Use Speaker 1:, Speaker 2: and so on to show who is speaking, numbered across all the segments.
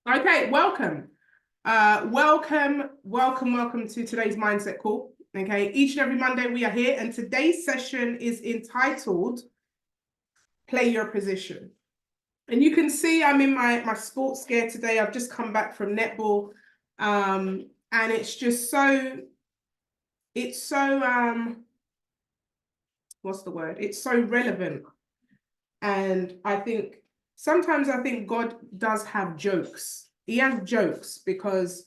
Speaker 1: Okay, welcome. Welcome to today's mindset call. Okay, each and every Monday we are here, and today's session is entitled Play Your Position. And you can see I'm in my sports gear today. I've just come back from netball. And it's just what's the word? It's so relevant. And sometimes I think God does have jokes. He has jokes because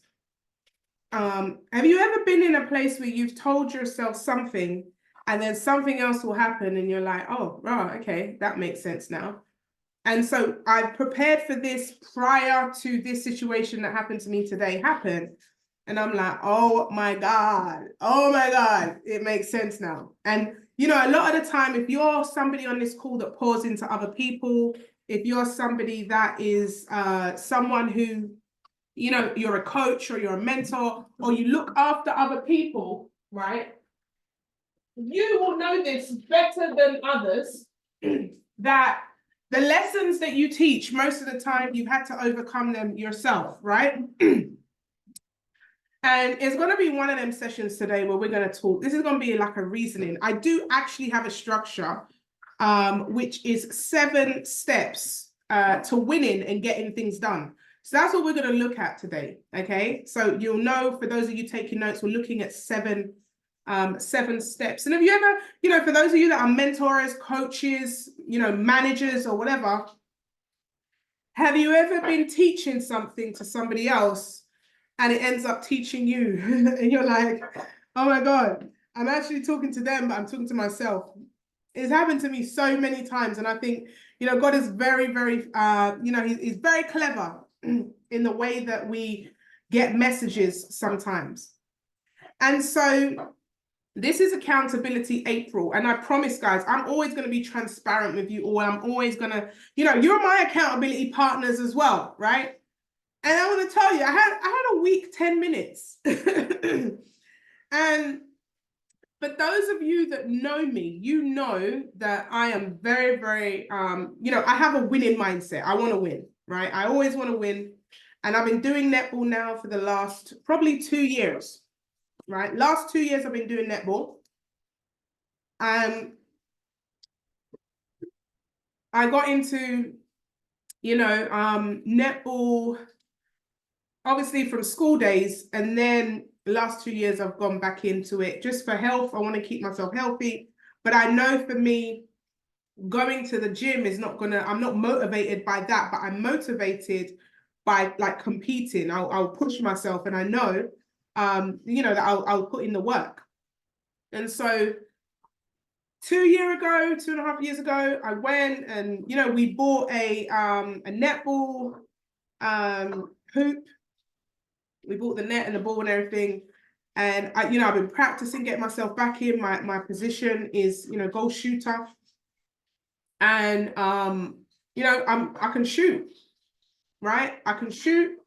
Speaker 1: have you ever been in a place where you've told yourself something and then something else will happen and you're like, oh, right, okay, that makes sense now. And so I've prepared for this prior to this situation that happened to me today happen. And I'm like, oh my God, it makes sense now. And, a lot of the time, if you're somebody on this call that pours into other people, if you're somebody that is someone who, you're a coach or you're a mentor or you look after other people, right? You will know this better than others that the lessons that you teach, most of the time, you've had to overcome them yourself, right? And it's going to be one of them sessions today where we're going to talk. This is going to be like a reasoning. I do actually have a structure, which is 7 steps to winning and getting things done. So that's what we're going to look at today. Okay. So you'll know, for those of you taking notes, we're looking at 7 steps. And have you ever, for those of you that are mentors, coaches, managers or whatever, have you ever been teaching something to somebody else and it ends up teaching you and you're like, oh my God, I'm actually talking to them, but I'm talking to myself. It's happened to me so many times. And I think, God is very, very, he's very clever in the way that we get messages sometimes. And so this is Accountability April. And I promise, guys, I'm always going to be transparent with you all. I'm always going to, you're my accountability partners as well, right? And I want to tell you, I had a week, 10 minutes. And for those of you that know me, you know that I am very, very, I have a winning mindset. I want to win, right? I always want to win. And I've been doing netball now for the last probably 2 years, right? Last 2 years I've been doing netball. I got into, netball, obviously from school days. And then the last 2 years, I've gone back into it just for health. I want to keep myself healthy. But I know for me, going to the gym is not I'm not motivated by that, but I'm motivated by like competing. I'll push myself, and I know, that I'll put in the work. And so 2.5 years ago, I went and, we bought a netball hoop. We bought the net and the ball and everything. And I've been practicing, getting myself back in. My position is, goal shooter. And I can shoot, right? I can shoot.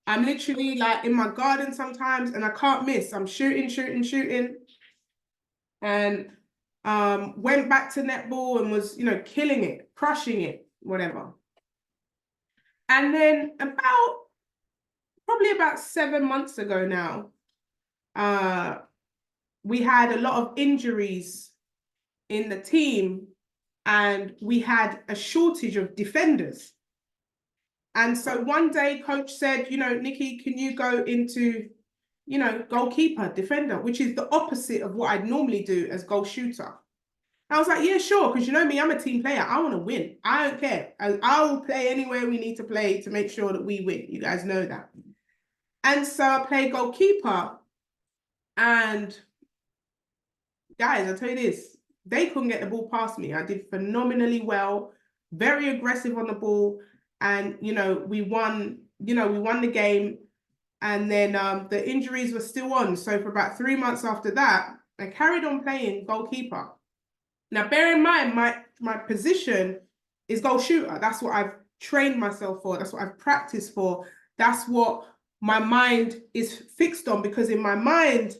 Speaker 1: I'm literally like in my garden sometimes and I can't miss. I'm shooting. And went back to netball and was, killing it, crushing it, whatever. And then probably about 7 months ago now, we had a lot of injuries in the team and we had a shortage of defenders. And so one day coach said, Nikki, can you go into, goalkeeper, defender, which is the opposite of what I'd normally do as goal shooter. I was like, yeah, sure, because you know me, I'm a team player. I want to win. I don't care. I will play anywhere we need to play to make sure that we win. You guys know that. And so I played goalkeeper. And guys, I'll tell you this, they couldn't get the ball past me. I did phenomenally well, very aggressive on the ball. And, we won the game. And then the injuries were still on. So for about 3 months after that, I carried on playing goalkeeper. Now, bear in mind, my position is goal shooter. That's what I've trained myself for. That's what I've practiced for. That's what my mind is fixed on, because in my mind,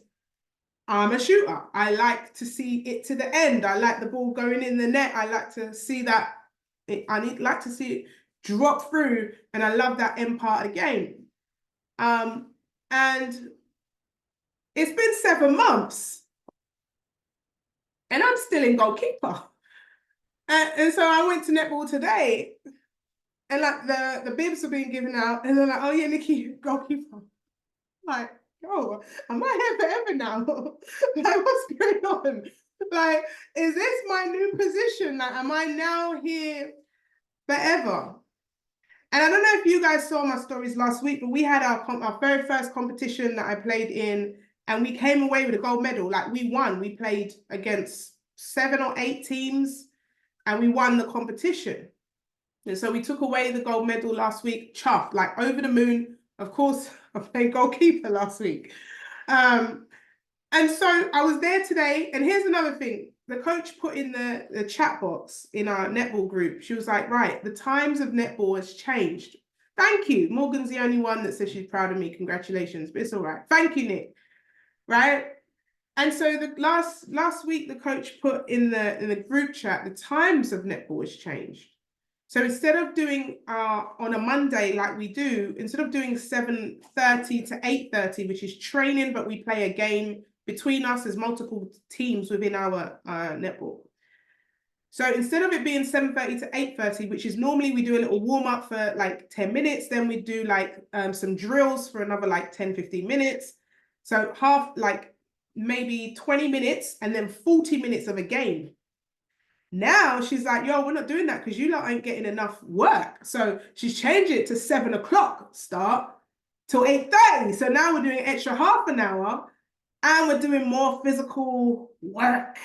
Speaker 1: I'm a shooter. I like to see it to the end. I like the ball going in the net. I like to see that. I like to see it drop through, and I love that end part of the game. And it's been 7 months, and I'm still in goalkeeper. And so I went to netball today, and like the bibs are being given out, and they're like, "Oh yeah, Nikki, goalkeeper." Like, oh, am I here forever now? Like, what's going on? Like, is this my new position? Like, am I now here forever? And I don't know if you guys saw my stories last week, but we had our very first competition that I played in, and we came away with a gold medal. Like, we won. We played against 7 or 8 teams, and we won the competition. And so we took away the gold medal last week, chuffed, like over the moon. Of course, I played goalkeeper last week. And so I was there today, and here's another thing. The coach put in the chat box in our netball group. She was like, right, the times of netball has changed. Thank you. Morgan's the only one that says she's proud of me. Congratulations, but it's all right. Thank you, Nick. Right? And so the last week, the coach put in the group chat, the times of netball has changed. So instead of doing on a Monday like we do, instead of doing 7:30 to 8:30, which is training, but we play a game between us as multiple teams within our netball. So instead of it being 7:30 to 8:30, which is normally we do a little warm up for like 10 minutes, then we do like some drills for another like 10, 15 minutes. So half, like maybe 20 minutes and then 40 minutes of a game. Now she's like, yo, we're not doing that because you lot ain't getting enough work. So she's changed it to 7 o'clock start till 8:30. So now we're doing an extra half an hour and we're doing more physical work.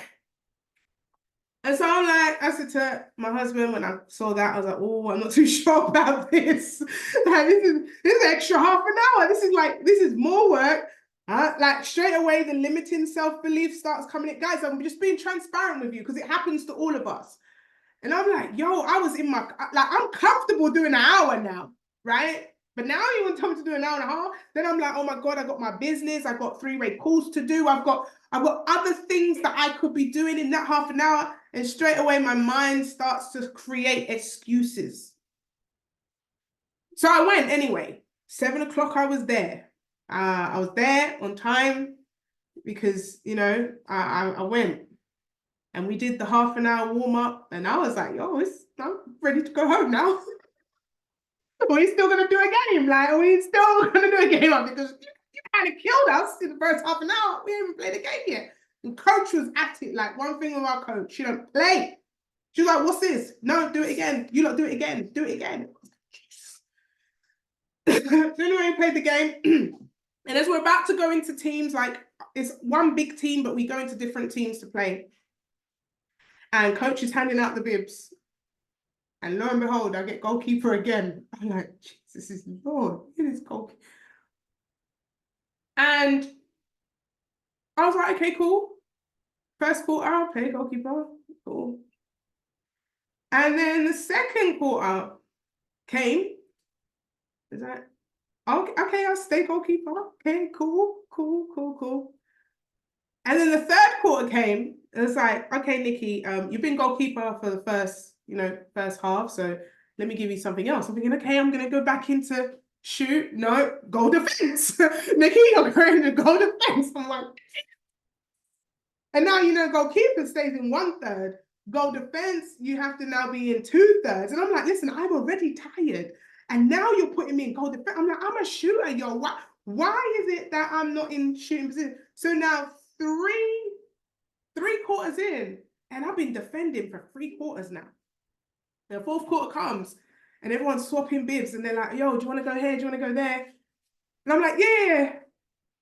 Speaker 1: And so I'm like, I said to my husband when I saw that, I was like, oh, I'm not too sure about this. Like, this is extra half an hour. This is more work. Like straight away, the limiting self-belief starts coming in. Guys, I'm just being transparent with you because it happens to all of us. And I'm like, yo, I was in my, like, I'm comfortable doing an hour now, right? But now you want to tell me to do an hour and a half? Then I'm like, oh my God, I got my business. I got 3-way calls to do. I've got other things that I could be doing in that half an hour. And straight away, my mind starts to create excuses. So I went anyway. 7 o'clock, I was there. I was there on time because, you know, I went. And we did the half an hour warm up, and I was like, yo, I'm ready to go home now. Are we still gonna do a game? Like, are we still gonna do a game? Because you kind of killed us in the first half an hour. We haven't played a game yet. And coach was at it. Like, one thing with our coach, she don't play. She was like, what's this? No, do it again. You lot do it again. Do it again. So anyway, we played the game. And as we're about to go into teams, like it's one big team, but we go into different teams to play. And coach is handing out the bibs. And lo and behold, I get goalkeeper again. I'm like, Jesus is Lord, it is goalkeeper. And I was like, okay, cool. First quarter, I'll play goalkeeper. Cool. And then the second quarter came. Is that okay? I'll stay goalkeeper. Okay, cool. And then the third quarter came. It was like, okay, Nikki, you've been goalkeeper for the first half. So let me give you something else. I'm thinking, okay, I'm gonna go back into shoot. No, goal defense. Nikki, you're going to goal defense. I'm like, and now you know goalkeeper stays in 1/3. Goal defense, you have to now be in 2/3. And I'm like, listen, I'm already tired. And now you're putting me in goal defense. I'm like, I'm a shooter, yo. Why is it that I'm not in shooting position? So now three quarters in, and I've been defending for 3 quarters now. The fourth quarter comes, and everyone's swapping bibs, and they're like, yo, do you want to go here? Do you want to go there? And I'm like, yeah,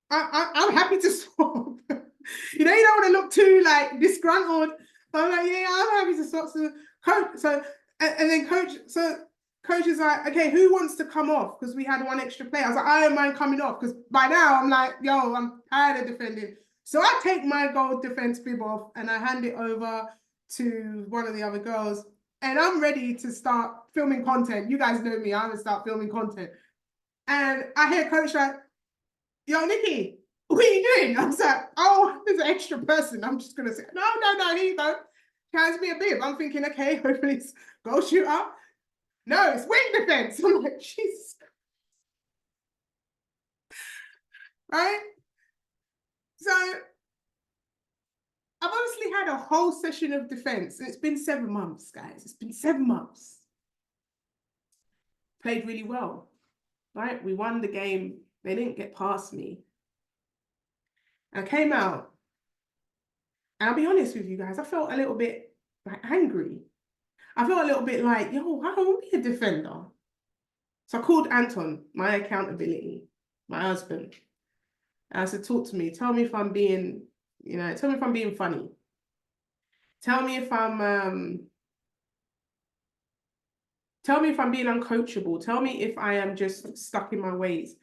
Speaker 1: I'm happy to swap. You know, you don't want to look too like disgruntled. I'm like, yeah, I'm happy to swap. So coach is like, okay, who wants to come off? Because we had one extra player. I was like, I don't mind coming off because by now I'm like, yo, I'm tired of defending. So I take my goal defense bib off and I hand it over to one of the other girls. And I'm ready to start filming content. You guys know me, I'm gonna start filming content. And I hear coach like, yo, Nikki, what are you doing? I was like, oh, there's an extra person. I'm just gonna say, no, here you go. Hands me a bib. I'm thinking, okay, hopefully it's goal shooter. No, it's wing defense. I'm like, Jesus. Right? So I've honestly had a whole session of defense, and it's been 7 months, guys. It's been 7 months. Played really well, right? We won the game. They didn't get past me. I came out, and I'll be honest with you guys, I felt a little bit like angry. I felt a little bit like, yo, I don't want to be a defender. So I called Anton, my accountability, my husband. And I said, talk to me. Tell me if I'm being, tell me if I'm being funny. Tell me if I'm being uncoachable. Tell me if I am just stuck in my ways.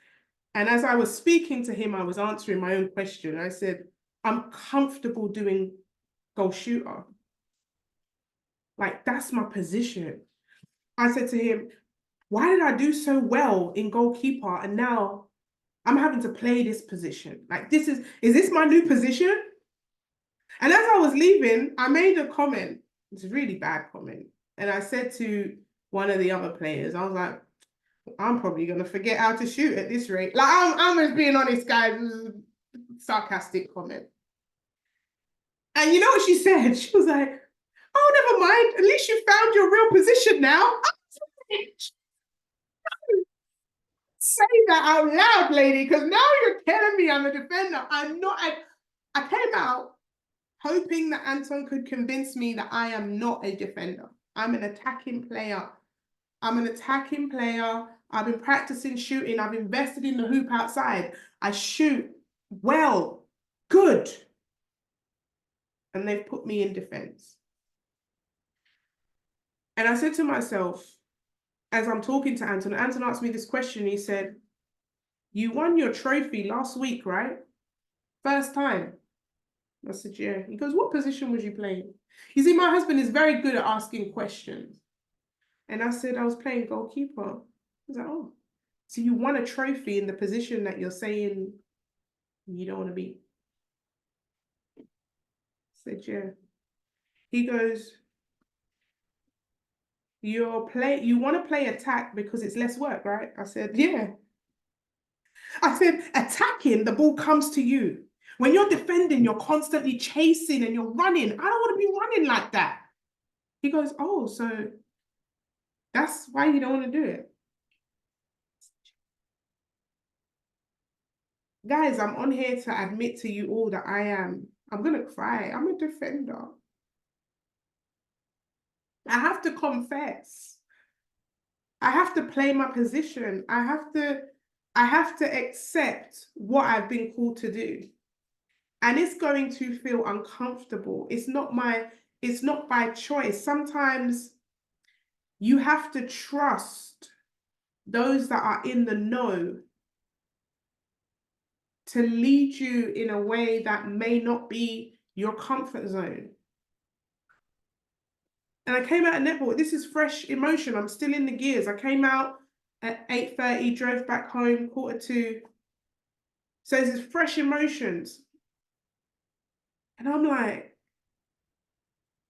Speaker 1: And as I was speaking to him, I was answering my own question. I said, I'm comfortable doing goal shooter. Like, that's my position. I said to him, why did I do so well in goalkeeper and now I'm having to play this position? Like, is this my new position? And as I was leaving, I made a comment. It's a really bad comment. And I said to one of the other players, I was like, I'm probably going to forget how to shoot at this rate. Like, I'm just being honest, guys. It was a sarcastic comment. And you know what she said? She was like, oh, never mind. At least you found your real position now. Say that out loud, lady, because now you're telling me I'm a defender. I'm not. I came out hoping that Anton could convince me that I am not a defender. I'm an attacking player. I'm an attacking player. I've been practicing shooting. I've invested in the hoop outside. I shoot well, good. And they've put me in defense. And I said to myself, as I'm talking to Anton asked me this question. He said, you won your trophy last week, right? First time. I said, yeah. He goes, what position was you playing? You see, my husband is very good at asking questions. And I said, I was playing goalkeeper. He was like, oh, so you won a trophy in the position that you're saying you don't want to be? I said, yeah. He goes, you want to play attack because it's less work, right? I said, yeah. I said, attacking, the ball comes to you. When you're defending, you're constantly chasing and you're running. I don't want to be running like that. He goes, oh, so that's why you don't want to do it. Guys, I'm on here to admit to you all that I'm going to cry. I'm a defender. I have to confess. I have to play my position. I have to accept what I've been called to do. And it's going to feel uncomfortable. It's not by choice. Sometimes you have to trust those that are in the know to lead you in a way that may not be your comfort zone. And I came out of netball. This is fresh emotion. I'm still in the gears. I came out at 8:30, drove back home, 1:45. So there's fresh emotions. And I'm like,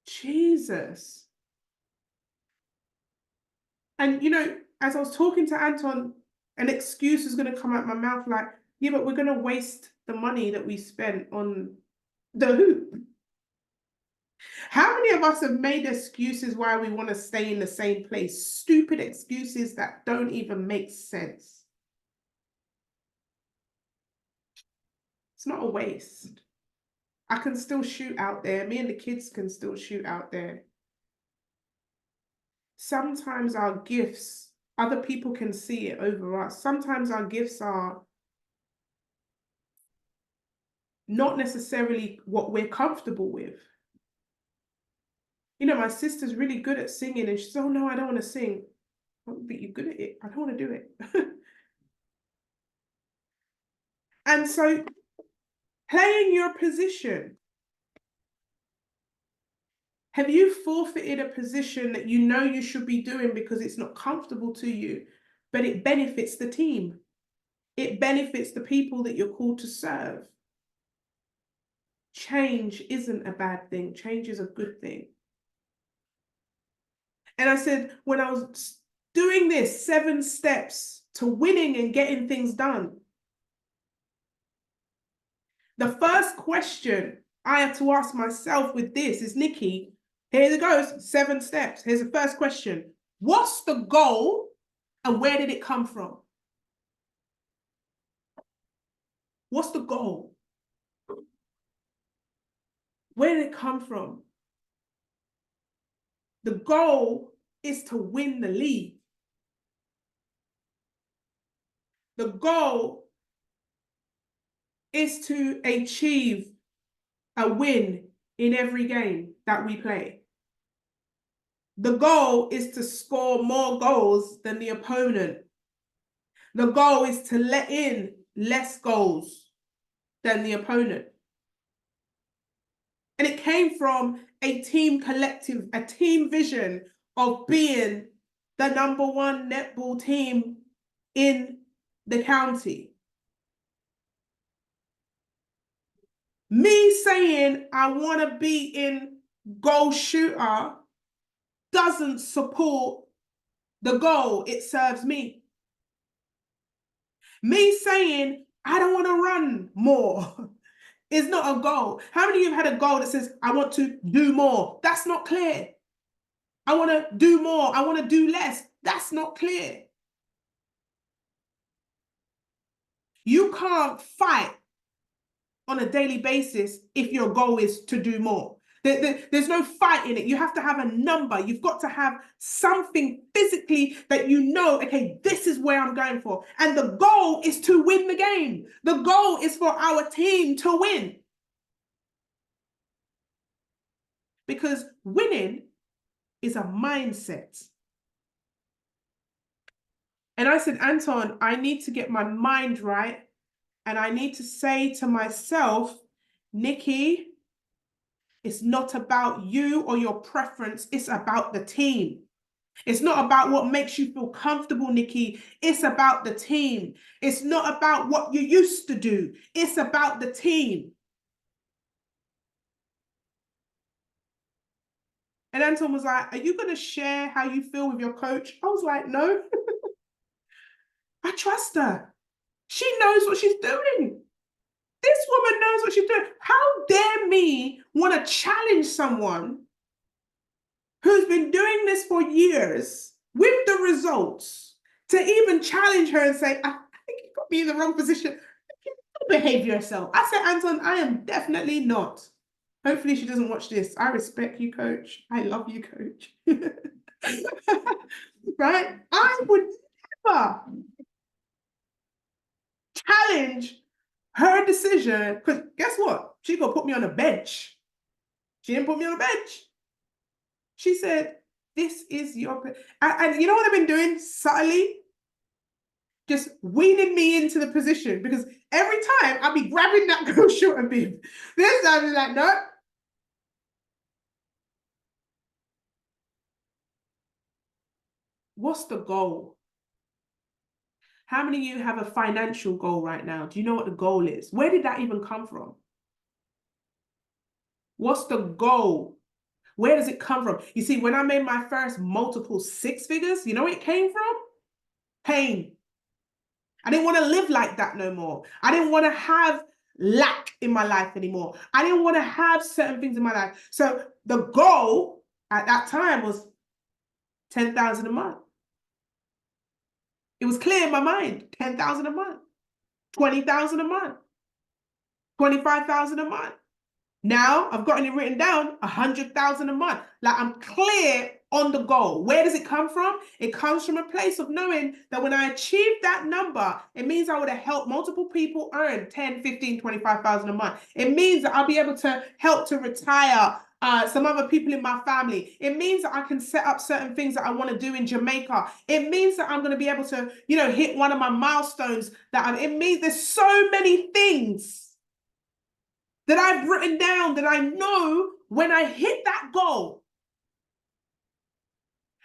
Speaker 1: Jesus. And, as I was talking to Anton, an excuse was going to come out my mouth like, yeah, but we're going to waste the money that we spent on the hoop. How many of us have made excuses why we want to stay in the same place? Stupid excuses that don't even make sense. It's not a waste. I can still shoot out there. Me and the kids can still shoot out there. Sometimes our gifts, other people can see it over us. Sometimes our gifts are not necessarily what we're comfortable with. My sister's really good at singing and she's, oh no, I don't want to sing. But you're good at it. I don't want to do it. And so playing your position. Have you forfeited a position that you know you should be doing because it's not comfortable to you, but it benefits the team? It benefits the people that you're called to serve. Change isn't a bad thing. Change is a good thing. And I said, when I was doing this 7 steps to winning and getting things done. The first question I have to ask myself with this is, Nikki, here it goes, 7 steps. Here's the first question. What's the goal and where did it come from? What's the goal? Where did it come from? The goal is to win the league. The goal is to achieve a win in every game that we play. The goal is to score more goals than the opponent. The goal is to let in less goals than the opponent. And it came from a team collective, a team vision of being the #1 netball team in the county. Me saying I want to be in goal shooter doesn't support the goal, it serves me. Me saying I don't want to run more is not a goal. How many of you have had a goal that says, I want to do more? That's not clear. I want to do more. I want to do less. That's not clear. You can't fight on a daily basis if your goal is to do more. There's no fight in it. You have to have a number. You've got to have something physically that you know, okay, this is where I'm going for. And the goal is to win the game. The goal is for our team to win. Because winning is a mindset. And I said, Anton, I need to get my mind right. And I need to say to myself, Nikki, it's not about you or your preference. It's about the team. It's not about what makes you feel comfortable, Nikki. It's about the team. It's not about what you used to do. It's about the team. And Anton was like, are you going to share how you feel with your coach? I was like, no. I trust her. She knows what she's doing. This woman knows what she's doing. How dare me want to challenge someone who's been doing this for years with the results to even challenge her and say, I think you got me in the wrong position. Behave yourself. I said, Anton, I am definitely not. Hopefully she doesn't watch this. I respect you, coach. I love you, coach. Right? I would never challenge her decision, because guess what? She's gonna put me on a bench. She didn't put me on a bench. She said, this is your... And you know what I've been doing subtly? Just weaning me into the position, because every time I'll be grabbing that goal shooter bib. This time I'm like, no. What's the goal? How many of you have a financial goal right now? Do you know what the goal is? Where did that even come from? What's the goal? Where does it come from? You see, when I made my first multiple 6 figures, you know where it came from? Pain. I didn't want to live like that no more. I didn't want to have lack in my life anymore. I didn't want to have certain things in my life. So the goal at that time was 10,000 a month. It was clear in my mind, 10,000 a month, 20,000 a month, 25,000 a month. Now I've gotten it written down, 100,000 a month. Like, I'm clear on the goal. Where does it come from? It comes from a place of knowing that when I achieve that number, it means I would have helped multiple people earn 10, 15, 25,000 a month. It means that I'll be able to help to retire some other people in my family. It means that I can set up certain things that I want to do in Jamaica. It means that I'm going to be able to, you know, hit one of my milestones. It means there's so many things that I've written down that I know when I hit that goal.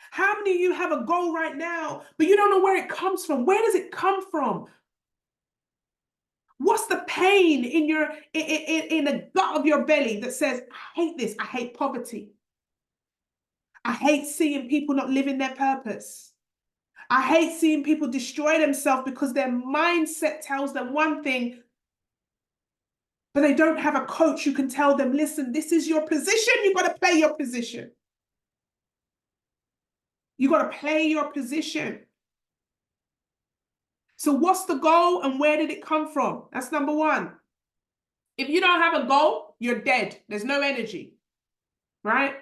Speaker 1: How many of you have a goal right now, but you don't know where it comes from? Where does it come from? What's the pain in the gut of your belly that says, I hate this, I hate poverty. I hate seeing people not living their purpose. I hate seeing people destroy themselves because their mindset tells them one thing, but they don't have a coach who can tell them, listen, this is your position. You've got to play your position. You got to play your position. So what's the goal and where did it come from? That's number one. If you don't have a goal, you're dead. There's no energy, right?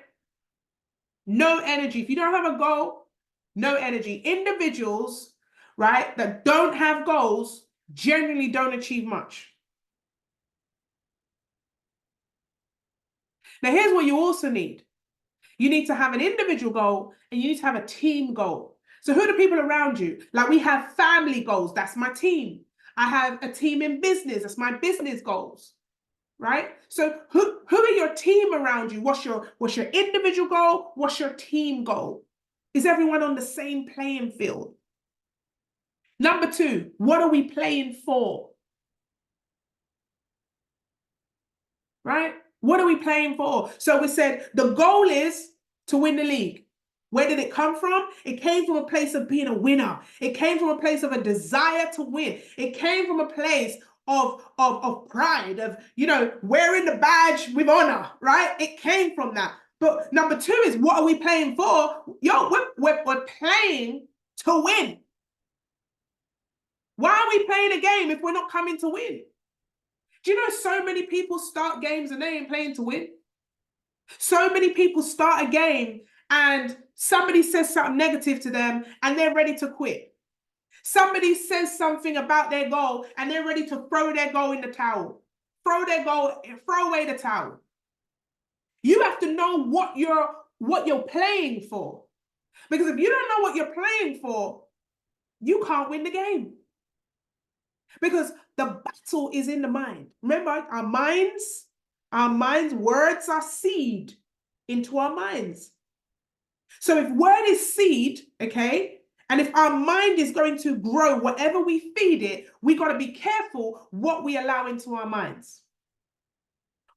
Speaker 1: No energy. If you don't have a goal, no energy. Individuals, right, that don't have goals generally don't achieve much. Now, here's what you also need. You need to have an individual goal and you need to have a team goal. So who are the people around you? Like we have family goals. That's my team. I have a team in business. That's my business goals, right? So who are your team around you? What's your individual goal? What's your team goal? Is everyone on the same playing field? Number two, what are we playing for? Right? What are we playing for? So we said the goal is to win the league. Where did it come from? It came from a place of being a winner. It came from a place of a desire to win. It came from a place of pride, of, you know, wearing the badge with honor, right? It came from that. But number two is, what are we playing for? Yo, we're playing to win. Why are we playing a game if we're not coming to win? Do you know so many people start games and they ain't playing to win? So many people start a game and somebody says something negative to them and they're ready to quit. Somebody says something about their goal and they're ready to throw their goal in the towel. Throw away the towel. You have to know what you're playing for. Because if you don't know what you're playing for, you can't win the game. Because the battle is in the mind. Remember, our minds, words are seed into our minds. So if word is seed, okay, and if our mind is going to grow, whatever we feed it, we got to be careful what we allow into our minds.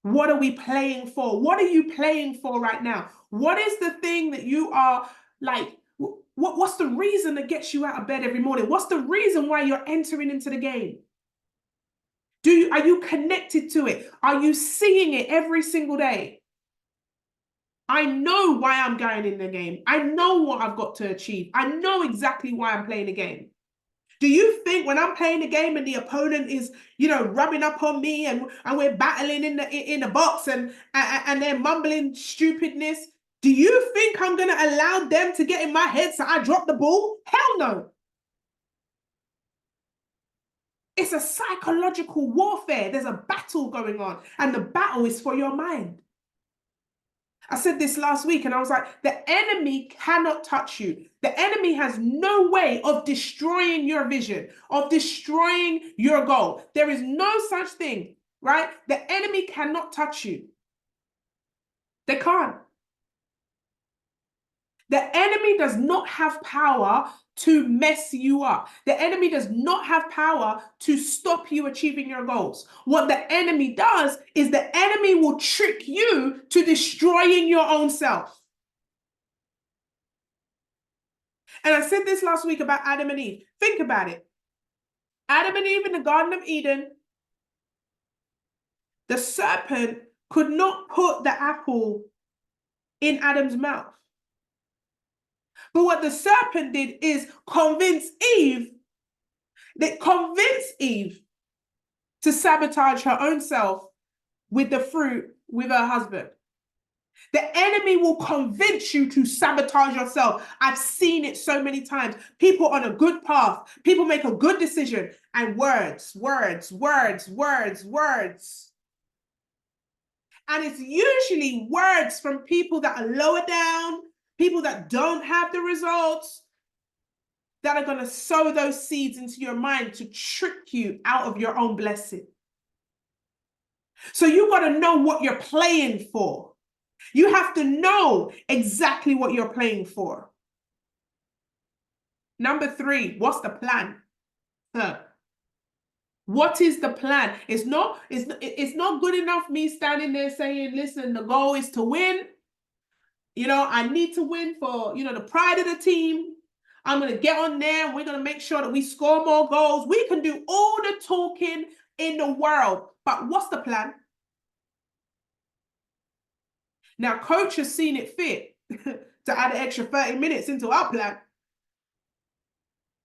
Speaker 1: What are we playing for? What are you playing for right now? What is the thing that you are like, what's the reason that gets you out of bed every morning? What's the reason why you're entering into the game? Are you connected to it? Are you seeing it every single day? I know why I'm going in the game. I know what I've got to achieve. I know exactly why I'm playing the game. Do you think when I'm playing the game and the opponent is, you know, rubbing up on me and we're battling in the box and they're mumbling stupidness, do you think I'm going to allow them to get in my head so I drop the ball? Hell no. It's a psychological warfare. There's a battle going on, and the battle is for your mind. I said this last week, and I was like, the enemy cannot touch you. The enemy has no way of destroying your vision, of destroying your goal. There is no such thing, right? The enemy cannot touch you. They can't. The enemy does not have power to mess you up. The enemy does not have power to stop you achieving your goals. What the enemy does is the enemy will trick you to destroying your own self. And I said this last week about Adam and Eve. Think about it. Adam and Eve in the Garden of Eden, the serpent could not put the apple in Adam's mouth. But what the serpent did is convince Eve to sabotage her own self with the fruit with her husband. The enemy will convince you to sabotage yourself. I've seen it so many times. People on a good path, people make a good decision, and words. And it's usually words from people that are lower down, people that don't have the results, that are going to sow those seeds into your mind to trick you out of your own blessing. So you got to know what you're playing for. You have to know exactly what you're playing for. Number 3, what's the plan? What is the plan? It's not good enough me standing there saying, listen, the goal is to win. You know, I need to win for, you know, the pride of the team. I'm going to get on there and we're going to make sure that we score more goals. We can do all the talking in the world. But what's the plan? Now, coach has seen it fit to add an extra 30 minutes into our plan.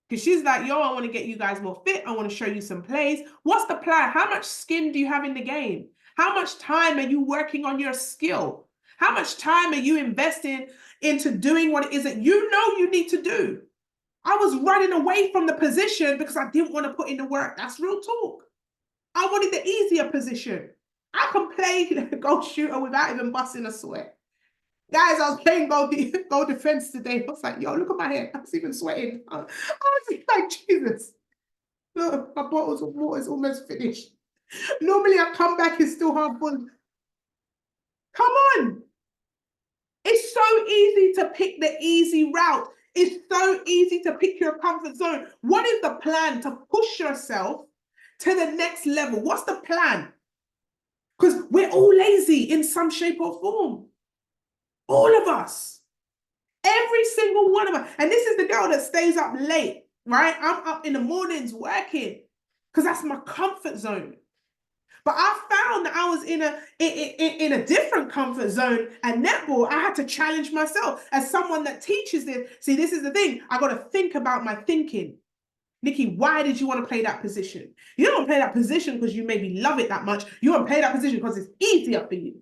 Speaker 1: Because she's like, yo, I want to get you guys more fit. I want to show you some plays. What's the plan? How much skin do you have in the game? How much time are you working on your skill? How much time are you investing into doing what it is that you know you need to do? I was running away from the position because I didn't want to put in the work. That's real talk. I wanted the easier position. I can play goal shooter without even busting a sweat. Guys, I was playing goal defense today. I was like, yo, look at my hair. I was even sweating. I was like, Jesus. Look, my bottles of water is almost finished. Normally I come back, it's still half full. Come on. It's so easy to pick the easy route. It's so easy to pick your comfort zone. What is the plan to push yourself to the next level? What's the plan? Because we're all lazy in some shape or form. All of us. Every single one of us. And this is the girl that stays up late, right? I'm up in the mornings working because that's my comfort zone. But I found that I was in a different comfort zone at netball. I had to challenge myself as someone that teaches this. See, this is the thing. I got to think about my thinking. Nikki, why did you want to play that position? You don't play that position because you maybe love it that much. You want to play that position because it's easier for you.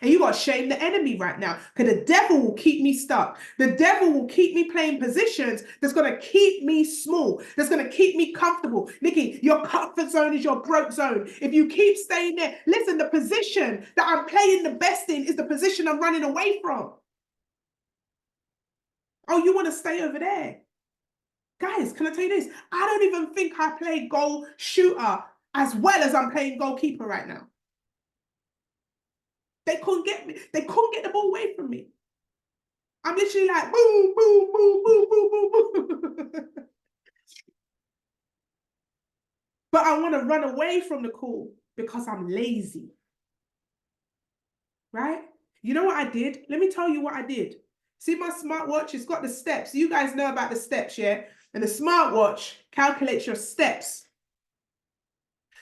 Speaker 1: And you got to shame the enemy right now because the devil will keep me stuck. The devil will keep me playing positions that's going to keep me small, that's going to keep me comfortable. Nikki, your comfort zone is your broke zone. If you keep staying there, listen, the position that I'm playing the best in is the position I'm running away from. Oh, you want to stay over there? Guys, can I tell you this? I don't even think I play goal shooter as well as I'm playing goalkeeper right now. They couldn't get me. They couldn't get the ball away from me. I'm literally like, boom, boom, boom, boom, boom, boom, boom. But I want to run away from the call because I'm lazy. Right? You know what I did? Let me tell you what I did. See my smartwatch? It's got the steps. You guys know about the steps, yeah? And the smartwatch calculates your steps.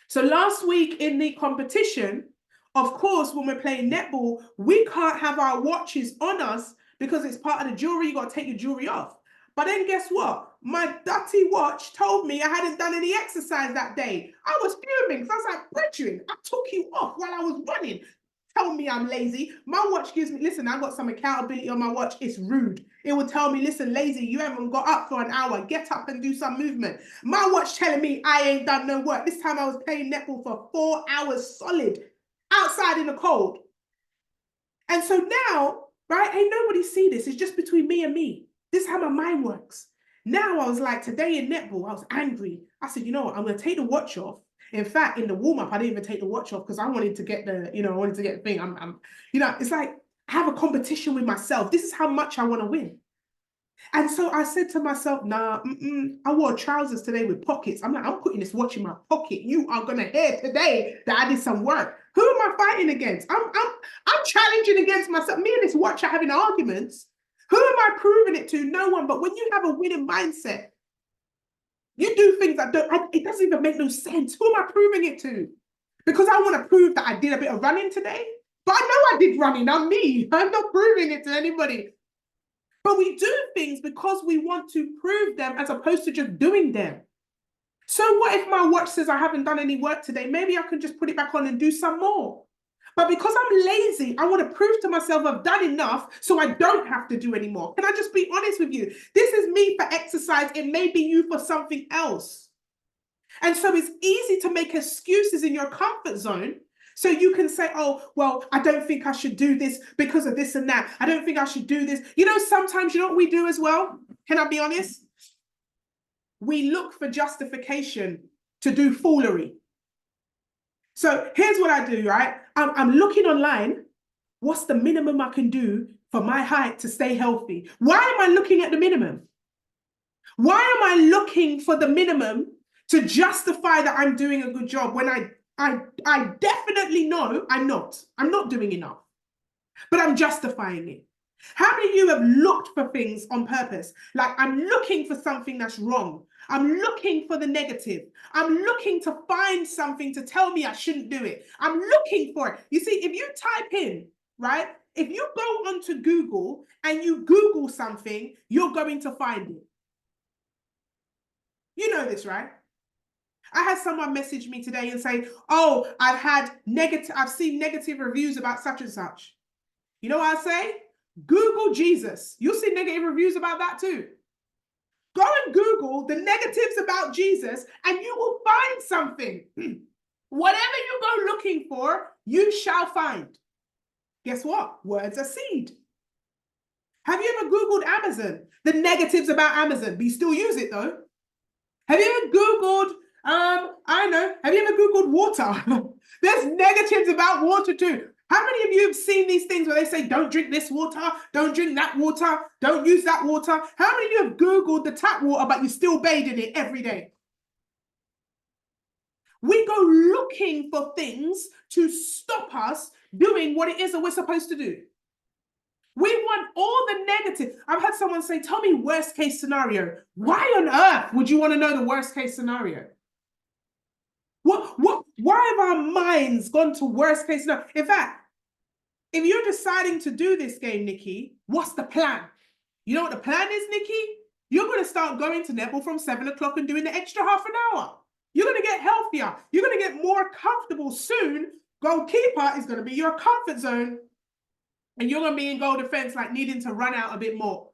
Speaker 1: So last week in the competition, of course, when we're playing netball, we can't have our watches on us because it's part of the jewelry. You got to take your jewelry off. But then guess what? My dirty watch told me I hadn't done any exercise that day. I was fuming because I was like, Brethren, I took you off while I was running. Tell me I'm lazy. My watch gives me, listen, I've got some accountability on my watch. It's rude. It will tell me, listen, lazy, you haven't got up for an hour. Get up and do some movement. My watch telling me I ain't done no work. This time I was playing netball for 4 hours solid outside in the cold. And so now, right, ain't nobody see this. It's just between me and me. This is how my mind works. Now I was like, today in netball, I was angry. I said, you know what, I'm going to take the watch off. In fact, in the warm-up, I didn't even take the watch off because I wanted to get the, I wanted to get the thing. It's like I have a competition with myself. This is how much I want to win. And so I said to myself, nah, I wore trousers today with pockets. I'm like, I'm putting this watch in my pocket. You are going to hear today that I did some work. Who am I fighting against? I'm challenging against myself. Me and this watch are having arguments. Who am I proving it to? No one. But when you have a winning mindset, you do things that it doesn't even make no sense. Who am I proving it to? Because I want to prove that I did a bit of running today. But I know I did running. I'm me. I'm not proving it to anybody. But we do things because we want to prove them as opposed to just doing them. So what if my watch says I haven't done any work today? Maybe I can just put it back on and do some more. But because I'm lazy, I want to prove to myself I've done enough so I don't have to do any more. Can I just be honest with you? This is me for exercise. It may be you for something else. And so it's easy to make excuses in your comfort zone. So you can say, oh, well, I don't think I should do this because of this and that. I don't think I should do this. Sometimes you know what we do as well? Can I be honest? We look for justification to do foolery. So here's what I do, right? I'm looking online. What's the minimum I can do for my height to stay healthy? Why am I looking at the minimum? Why am I looking for the minimum to justify that I'm doing a good job when I definitely know I'm not doing enough, but I'm justifying it. How many of you have looked for things on purpose? Like, I'm looking for something that's wrong. I'm looking for the negative. I'm looking to find something to tell me I shouldn't do it. I'm looking for it. You see, if you type in, right, if you go onto Google and you Google something, you're going to find it. You know this, right? I had someone message me today and say, oh, I've seen negative reviews about such and such. You know what I say? Google Jesus. You'll see negative reviews about that too. Go and Google the negatives about Jesus and you will find something. Whatever you go looking for, you shall find. Guess what? Words are seed. Have you ever Googled Amazon? The negatives about Amazon, but you still use it though. Have you ever Googled, I don't know, have you ever Googled water? There's negatives about water too. How many of you have seen these things where they say, don't drink this water, don't drink that water, don't use that water? How many of you have Googled the tap water, but you still bathe in it every day? We go looking for things to stop us doing what it is that we're supposed to do. We want all the negative. I've had someone say, tell me worst case scenario. Why on earth would you want to know the worst case scenario? Why have our minds gone to worst case scenario? In fact, if you're deciding to do this game, Nikki, what's the plan? You know what the plan is, Nikki? You're going to start going to netball from 7 o'clock and doing the extra half an hour. You're going to get healthier. You're going to get more comfortable soon. Goalkeeper is going to be your comfort zone. And you're going to be in goal defense, like needing to run out a bit more.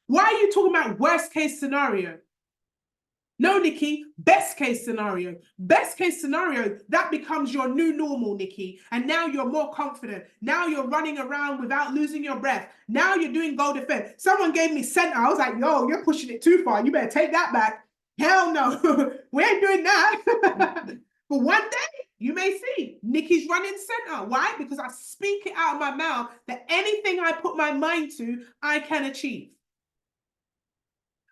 Speaker 1: Why are you talking about worst case scenario? No, Nikki, best case scenario. Best case scenario, that becomes your new normal, Nikki. And now you're more confident. Now you're running around without losing your breath. Now you're doing goal defense. Someone gave me center. I was like, yo, you're pushing it too far. You better take that back. Hell no, we ain't doing that. But one day, you may see Nikki's running center. Why? Because I speak it out of my mouth that anything I put my mind to, I can achieve.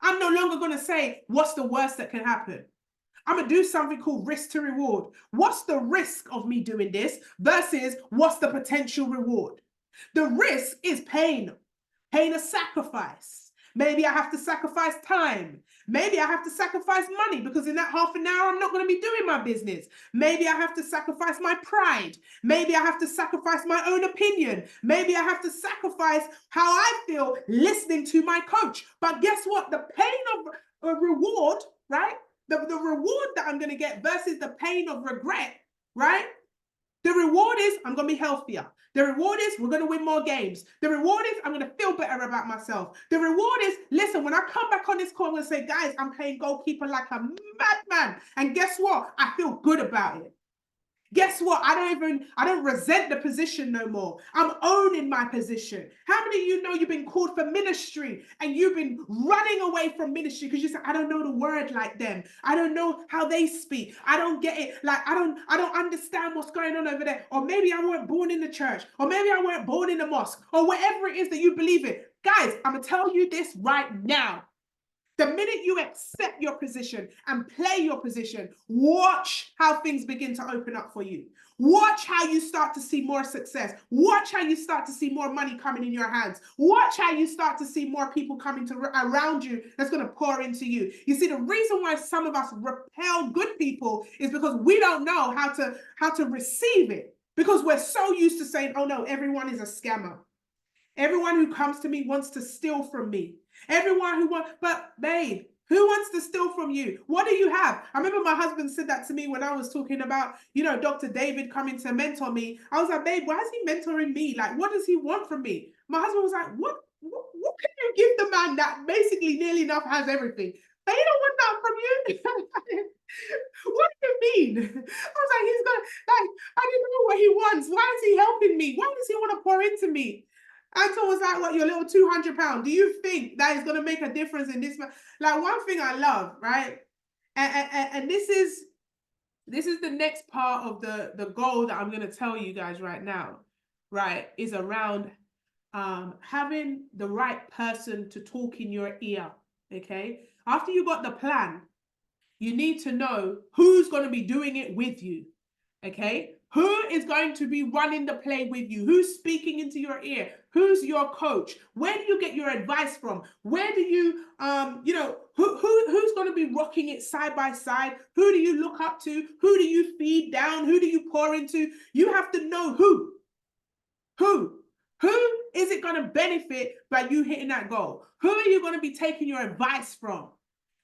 Speaker 1: I'm no longer going to say, what's the worst that can happen? I'm going to do something called risk to reward. What's the risk of me doing this versus what's the potential reward? The risk is pain, pain of sacrifice. Maybe I have to sacrifice time. Maybe I have to sacrifice money because in that half an hour, I'm not going to be doing my business. Maybe I have to sacrifice my pride. Maybe I have to sacrifice my own opinion. Maybe I have to sacrifice how I feel listening to my coach. But guess what? The pain of a reward, right? The reward that I'm going to get versus the pain of regret, right? The reward is I'm going to be healthier. The reward is we're going to win more games. The reward is I'm going to feel better about myself. The reward is, listen, when I come back on this call, I'm going to say, guys, I'm playing goalkeeper like a madman. And guess what? I feel good about it. Guess what? I don't resent the position no more. I'm owning my position. How many of you know you've been called for ministry and you've been running away from ministry because you say, I don't know the word like them. I don't know how they speak. I don't get it. Like, I don't understand what's going on over there. Or maybe I weren't born in the church. Or maybe I weren't born in the mosque. Or whatever it is that you believe in. Guys, I'm going to tell you this right now. The minute you accept your position and play your position, watch how things begin to open up for you. Watch how you start to see more success. Watch how you start to see more money coming in your hands. Watch how you start to see more people coming around you that's going to pour into you. You see, the reason why some of us repel good people is because we don't know how to receive it. Because we're so used to saying, oh no, everyone is a scammer. Everyone who comes to me wants to steal from me. Everyone who wants, but babe, who wants to steal from you? What do you have? I remember my husband said that to me when I was talking about, Dr. David coming to mentor me. I was like, babe, why is he mentoring me? Like, what does he want from me? My husband was like, what can you give the man that basically nearly enough has everything? They don't want that from you. What do you mean? I was like, he's gonna, like, I don't know what he wants. Why is he helping me? Why does he want to pour into me? Anton was like, what, your little £200? Do you think that is going to make a difference in this? Like, one thing I love, right? And this is the next part of the goal that I'm going to tell you guys right now, right? Is around having the right person to talk in your ear, okay? After you got the plan, you need to know who's going to be doing it with you, okay? Who is going to be running the play with you? Who's speaking into your ear? Who's your coach? Where do you get your advice from? Where do you, who's going to be rocking it side by side? Who do you look up to? Who do you feed down? Who do you pour into? You have to know who. Who is it going to benefit by you hitting that goal? Who are you going to be taking your advice from?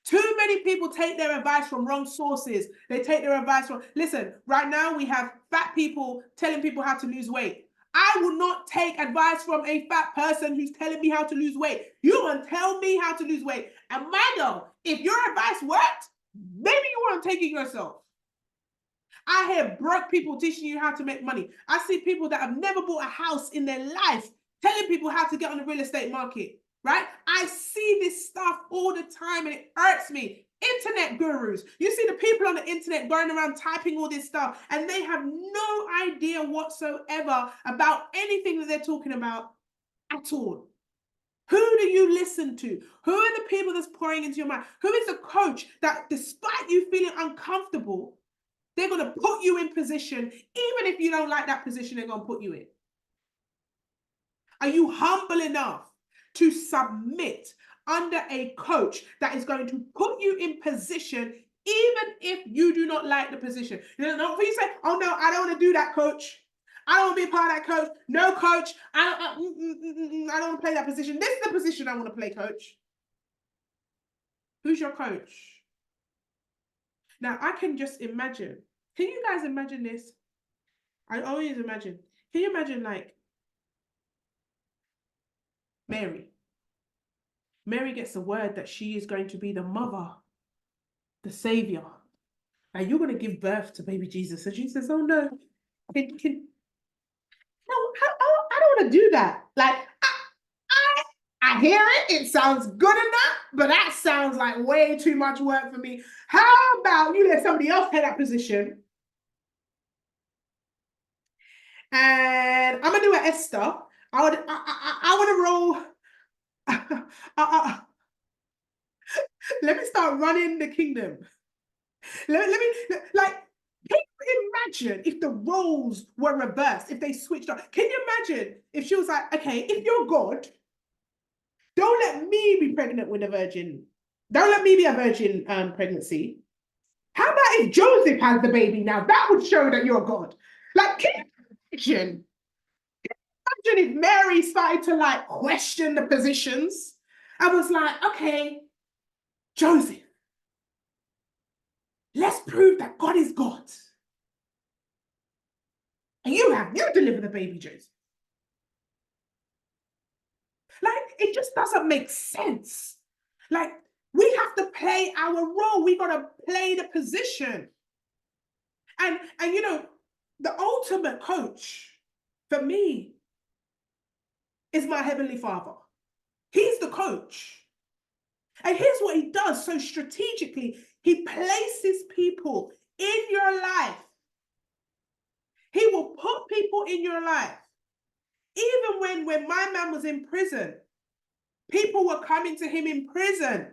Speaker 1: Too many people take their advice from wrong sources. They take their advice from, listen, right now we have fat people telling people how to lose weight. I will not take advice from a fat person who's telling me how to lose weight. You want to tell me how to lose weight. And my girl, if your advice worked, maybe you want to take it yourself. I hear broke people teaching you how to make money. I see people that have never bought a house in their life telling people how to get on the real estate market, right? I see this stuff all the time and it hurts me. Internet gurus. You see the people on the internet going around typing all this stuff and they have no idea whatsoever about anything that they're talking about at all. Who do you listen to? Who are the people that's pouring into your mind? Who is the coach that despite you feeling uncomfortable, they're going to put you in position, even if you don't like that position they're going to put you in? Are you humble enough to submit under a coach that is going to put you in position, even if you do not like the position? You know, you say, oh no, I don't want to do that, coach. I don't want to be a part of that, coach. No, coach, I don't want to play that position. This is the position I want to play, coach. Who's your coach? Now, I can just imagine. Can you guys imagine this? I always imagine. Can you imagine, like, Mary? Mary gets the word that she is going to be the mother, the savior, and you're going to give birth to baby Jesus. And she says, oh no, no, I don't want to do that. Like, I hear it, it sounds good enough, but that sounds like way too much work for me. How about you let somebody else take that position? And I'm gonna do an Esther. I want to roll. Let me start running the kingdom. Let me, like, can you imagine if the roles were reversed, if they switched up? Can you imagine if she was like, okay, if you're God, don't let me be pregnant with a virgin. Don't let me be a virgin pregnancy. How about if Joseph has the baby now? That would show that you're God. Like, can you imagine? If Mary started to like question the positions, I was like, okay, Joseph, let's prove that God is God. And you deliver the baby, Joseph. Like, it just doesn't make sense. Like, we have to play our role. We got to play the position. And you know, the ultimate coach for me is my Heavenly Father. He's the coach. And here's what he does so strategically. He places people in your life. He will put people in your life. Even when my man was in prison, people were coming to him in prison.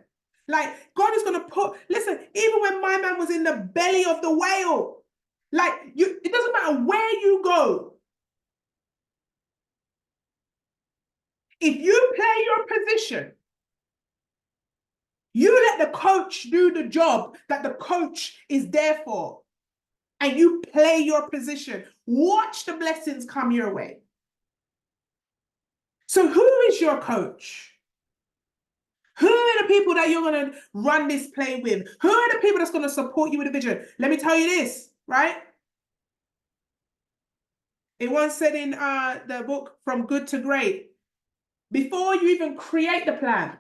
Speaker 1: Like, God is going to put, listen, even when my man was in the belly of the whale, like, it doesn't matter where you go. If you play your position, you let the coach do the job that the coach is there for, and you play your position. Watch the blessings come your way. So who is your coach? Who are the people that you're going to run this play with? Who are the people that's going to support you with a vision? Let me tell you this, right? It once said in the book, From Good to Great, before you even create the plan,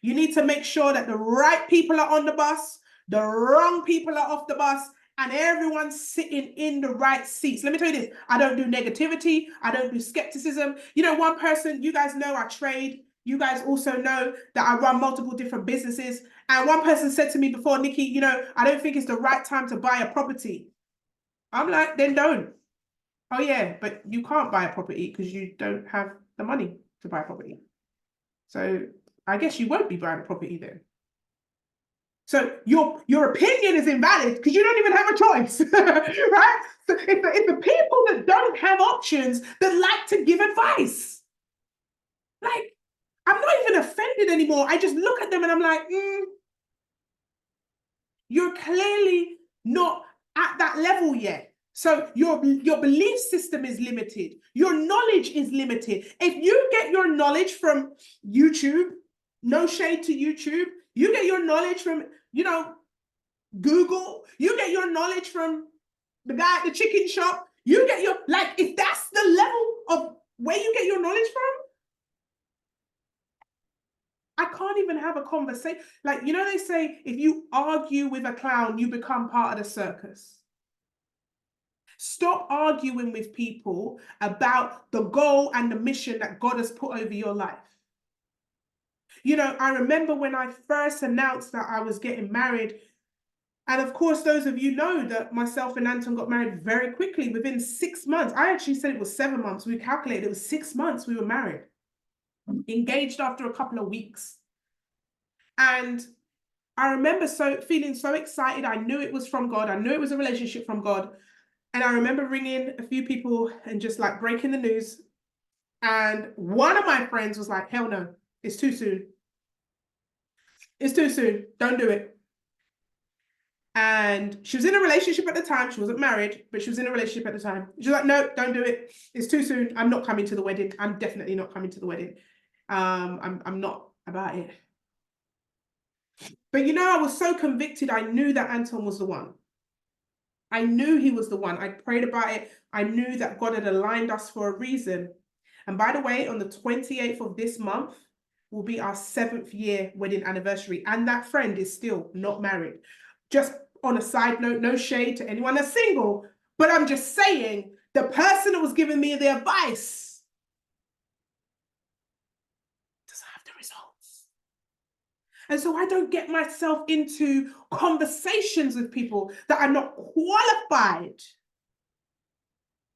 Speaker 1: you need to make sure that the right people are on the bus, the wrong people are off the bus, and everyone's sitting in the right seats. Let me tell you this, I don't do negativity. I don't do skepticism. You know, one person, you guys know I trade. You guys also know that I run multiple different businesses. And one person said to me before, Nikki, you know, I don't think it's the right time to buy a property. I'm like, then don't. Oh yeah, but you can't buy a property because you don't have the money to buy a property. So I guess you won't be buying a property then. So your opinion is invalid because you don't even have a choice, right? So it's the people that don't have options that like to give advice. Like, I'm not even offended anymore. I just look at them and I'm like, you're clearly not at that level yet. So your belief system is limited. Your knowledge is limited. If you get your knowledge from YouTube, no shade to YouTube, you get your knowledge from, Google, you get your knowledge from the guy at the chicken shop, you get your, like, if that's the level of where you get your knowledge from, I can't even have a conversation. Like, they say, if you argue with a clown, you become part of the circus. Stop arguing with people about the goal and the mission that God has put over your life. I remember when I first announced that I was getting married, and of course, those of you know that myself and Anton got married very quickly, within 6 months. I actually said it was 7 months. We calculated it was 6 months we were married. Engaged after a couple of weeks. And I remember feeling so excited. I knew it was from God. I knew it was a relationship from God. And I remember ringing a few people and just like breaking the news. And one of my friends was like, hell no, it's too soon. It's too soon. Don't do it. And she was in a relationship at the time. She wasn't married, but she was in a relationship at the time. She was like, no, don't do it. It's too soon. I'm not coming to the wedding. I'm definitely not coming to the wedding. I'm not about it. But I was so convicted. I knew that Anton was the one. I knew he was the one. I prayed about it. I knew that God had aligned us for a reason. And by the way, on the 28th of this month will be our 7th year wedding anniversary. And that friend is still not married. Just on a side note, no shade to anyone that's single, but I'm just saying, the person that was giving me the advice doesn't have the results. And so I don't get myself into conversations with people that are not qualified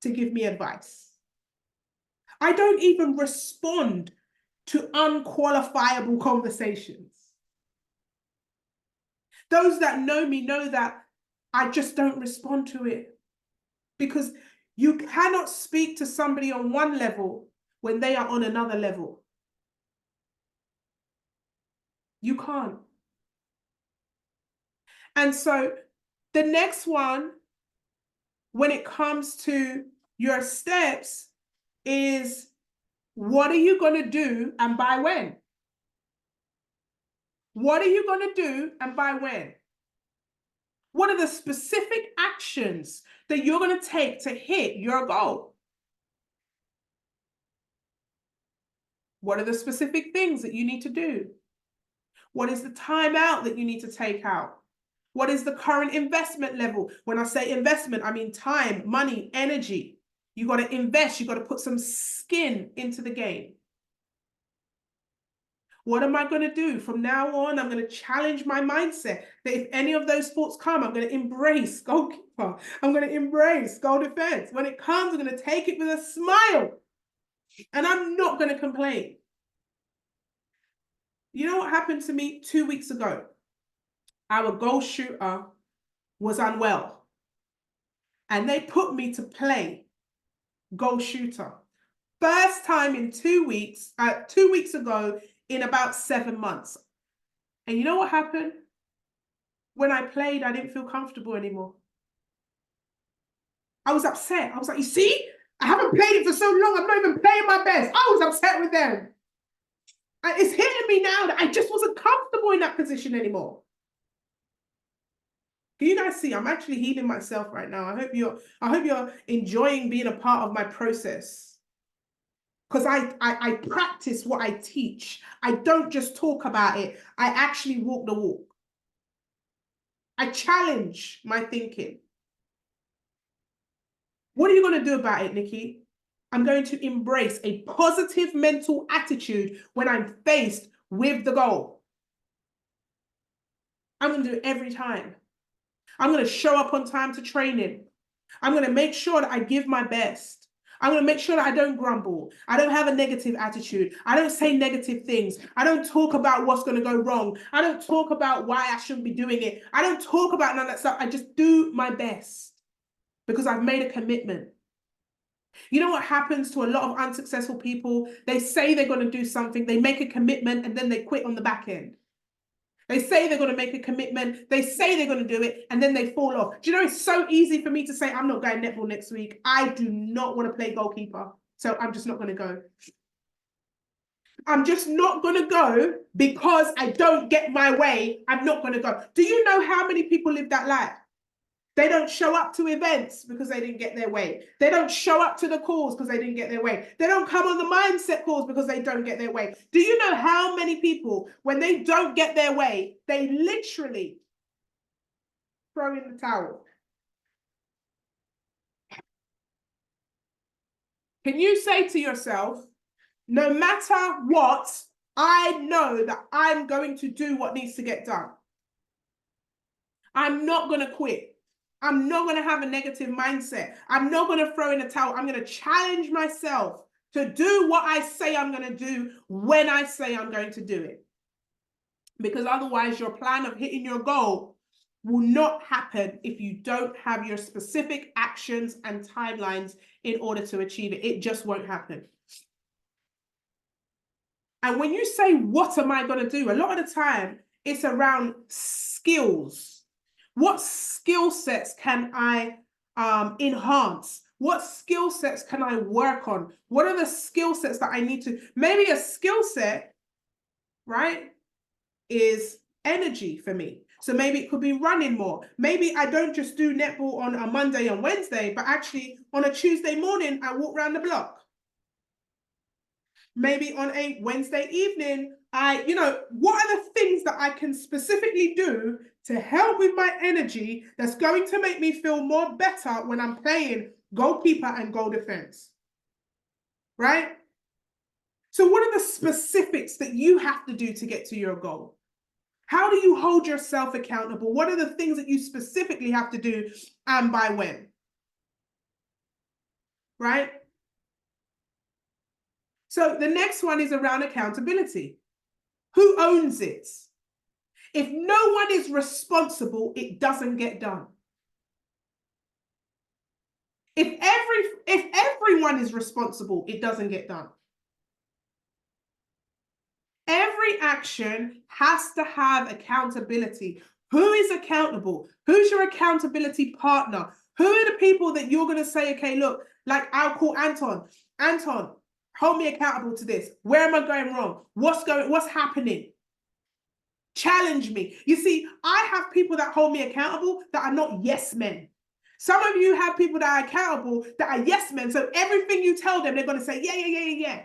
Speaker 1: to give me advice. I don't even respond to unqualifiable conversations. Those that know me know that I just don't respond to it, because you cannot speak to somebody on one level when they are on another level. You can't. And so the next one, when it comes to your steps, is what are you going to do and by when? What are you going to do and by when? What are the specific actions that you're going to take to hit your goal? What are the specific things that you need to do? What is the time out that you need to take out? What is the current investment level? When I say investment, I mean time, money, energy. You got to invest. You got to put some skin into the game. What am I going to do? From now on, I'm going to challenge my mindset that if any of those thoughts come, I'm going to embrace goalkeeper. I'm going to embrace goal defense. When it comes, I'm going to take it with a smile. And I'm not going to complain. You know what happened to me 2 weeks ago? Our goal shooter was unwell. And they put me to play goal shooter. First time in 2 weeks, 2 weeks ago, in about 7 months. And you know what happened? When I played, I didn't feel comfortable anymore. I was upset. I was like, you see, I haven't played it for so long. I'm not even playing my best. I was upset with them. And it's hitting me now that I just wasn't comfortable in that position anymore. Can you guys see? I'm actually healing myself right now. I hope you're enjoying being a part of my process. Because I practice what I teach. I don't just talk about it. I actually walk the walk. I challenge my thinking. What are you going to do about it, Nikki? I'm going to embrace a positive mental attitude when I'm faced with the goal. I'm going to do it every time. I'm going to show up on time to training. I'm going to make sure that I give my best. I'm going to make sure that I don't grumble. I don't have a negative attitude. I don't say negative things. I don't talk about what's going to go wrong. I don't talk about why I shouldn't be doing it. I don't talk about none of that stuff. I just do my best because I've made a commitment. You know what happens to a lot of unsuccessful people? They say they're going to do something, they make a commitment, and then they quit on the back end. They say they're going to make a commitment, they say they're going to do it, and then they fall off. Do you know, it's so easy for me to say, I'm not going netball next week. I do not want to play goalkeeper, so I'm just not going to go. I'm just not going to go because I don't get my way. I'm not going to go. Do you know how many people live that life? They don't show up to events because they didn't get their way. They don't show up to the calls because they didn't get their way. They don't come on the mindset calls because they don't get their way. Do you know how many people, when they don't get their way, they literally throw in the towel? Can you say to yourself, no matter what, I know that I'm going to do what needs to get done. I'm not going to quit. I'm not going to have a negative mindset. I'm not going to throw in a towel. I'm going to challenge myself to do what I say I'm going to do when I say I'm going to do it. Because otherwise, your plan of hitting your goal will not happen if you don't have your specific actions and timelines in order to achieve it. It just won't happen. And when you say, what am I going to do? A lot of the time, it's around skills. What skill sets can I enhance? What skill sets can I work on? What are the skill sets that I need to? Maybe a skill set, right, is energy for me. So maybe it could be running more. Maybe I don't just do netball on a Monday and Wednesday, but actually on a Tuesday morning, I walk around the block. Maybe on a Wednesday evening, what are the things that I can specifically do to help with my energy that's going to make me feel more better when I'm playing goalkeeper and goal defense, right? So what are the specifics that you have to do to get to your goal? How do you hold yourself accountable? What are the things that you specifically have to do and by when? Right? So the next one is around accountability. Who owns it? If no one is responsible, it doesn't get done. If everyone is responsible, it doesn't get done. Every action has to have accountability. Who is accountable? Who's your accountability partner? Who are the people that you're going to say, okay, look, like I'll call Anton. Anton, hold me accountable to this. Where am I going wrong? What's happening? Challenge me. You see, I have people that hold me accountable that are not yes men. Some of you have people that are accountable that are yes men. So everything you tell them, they're going to say, yeah.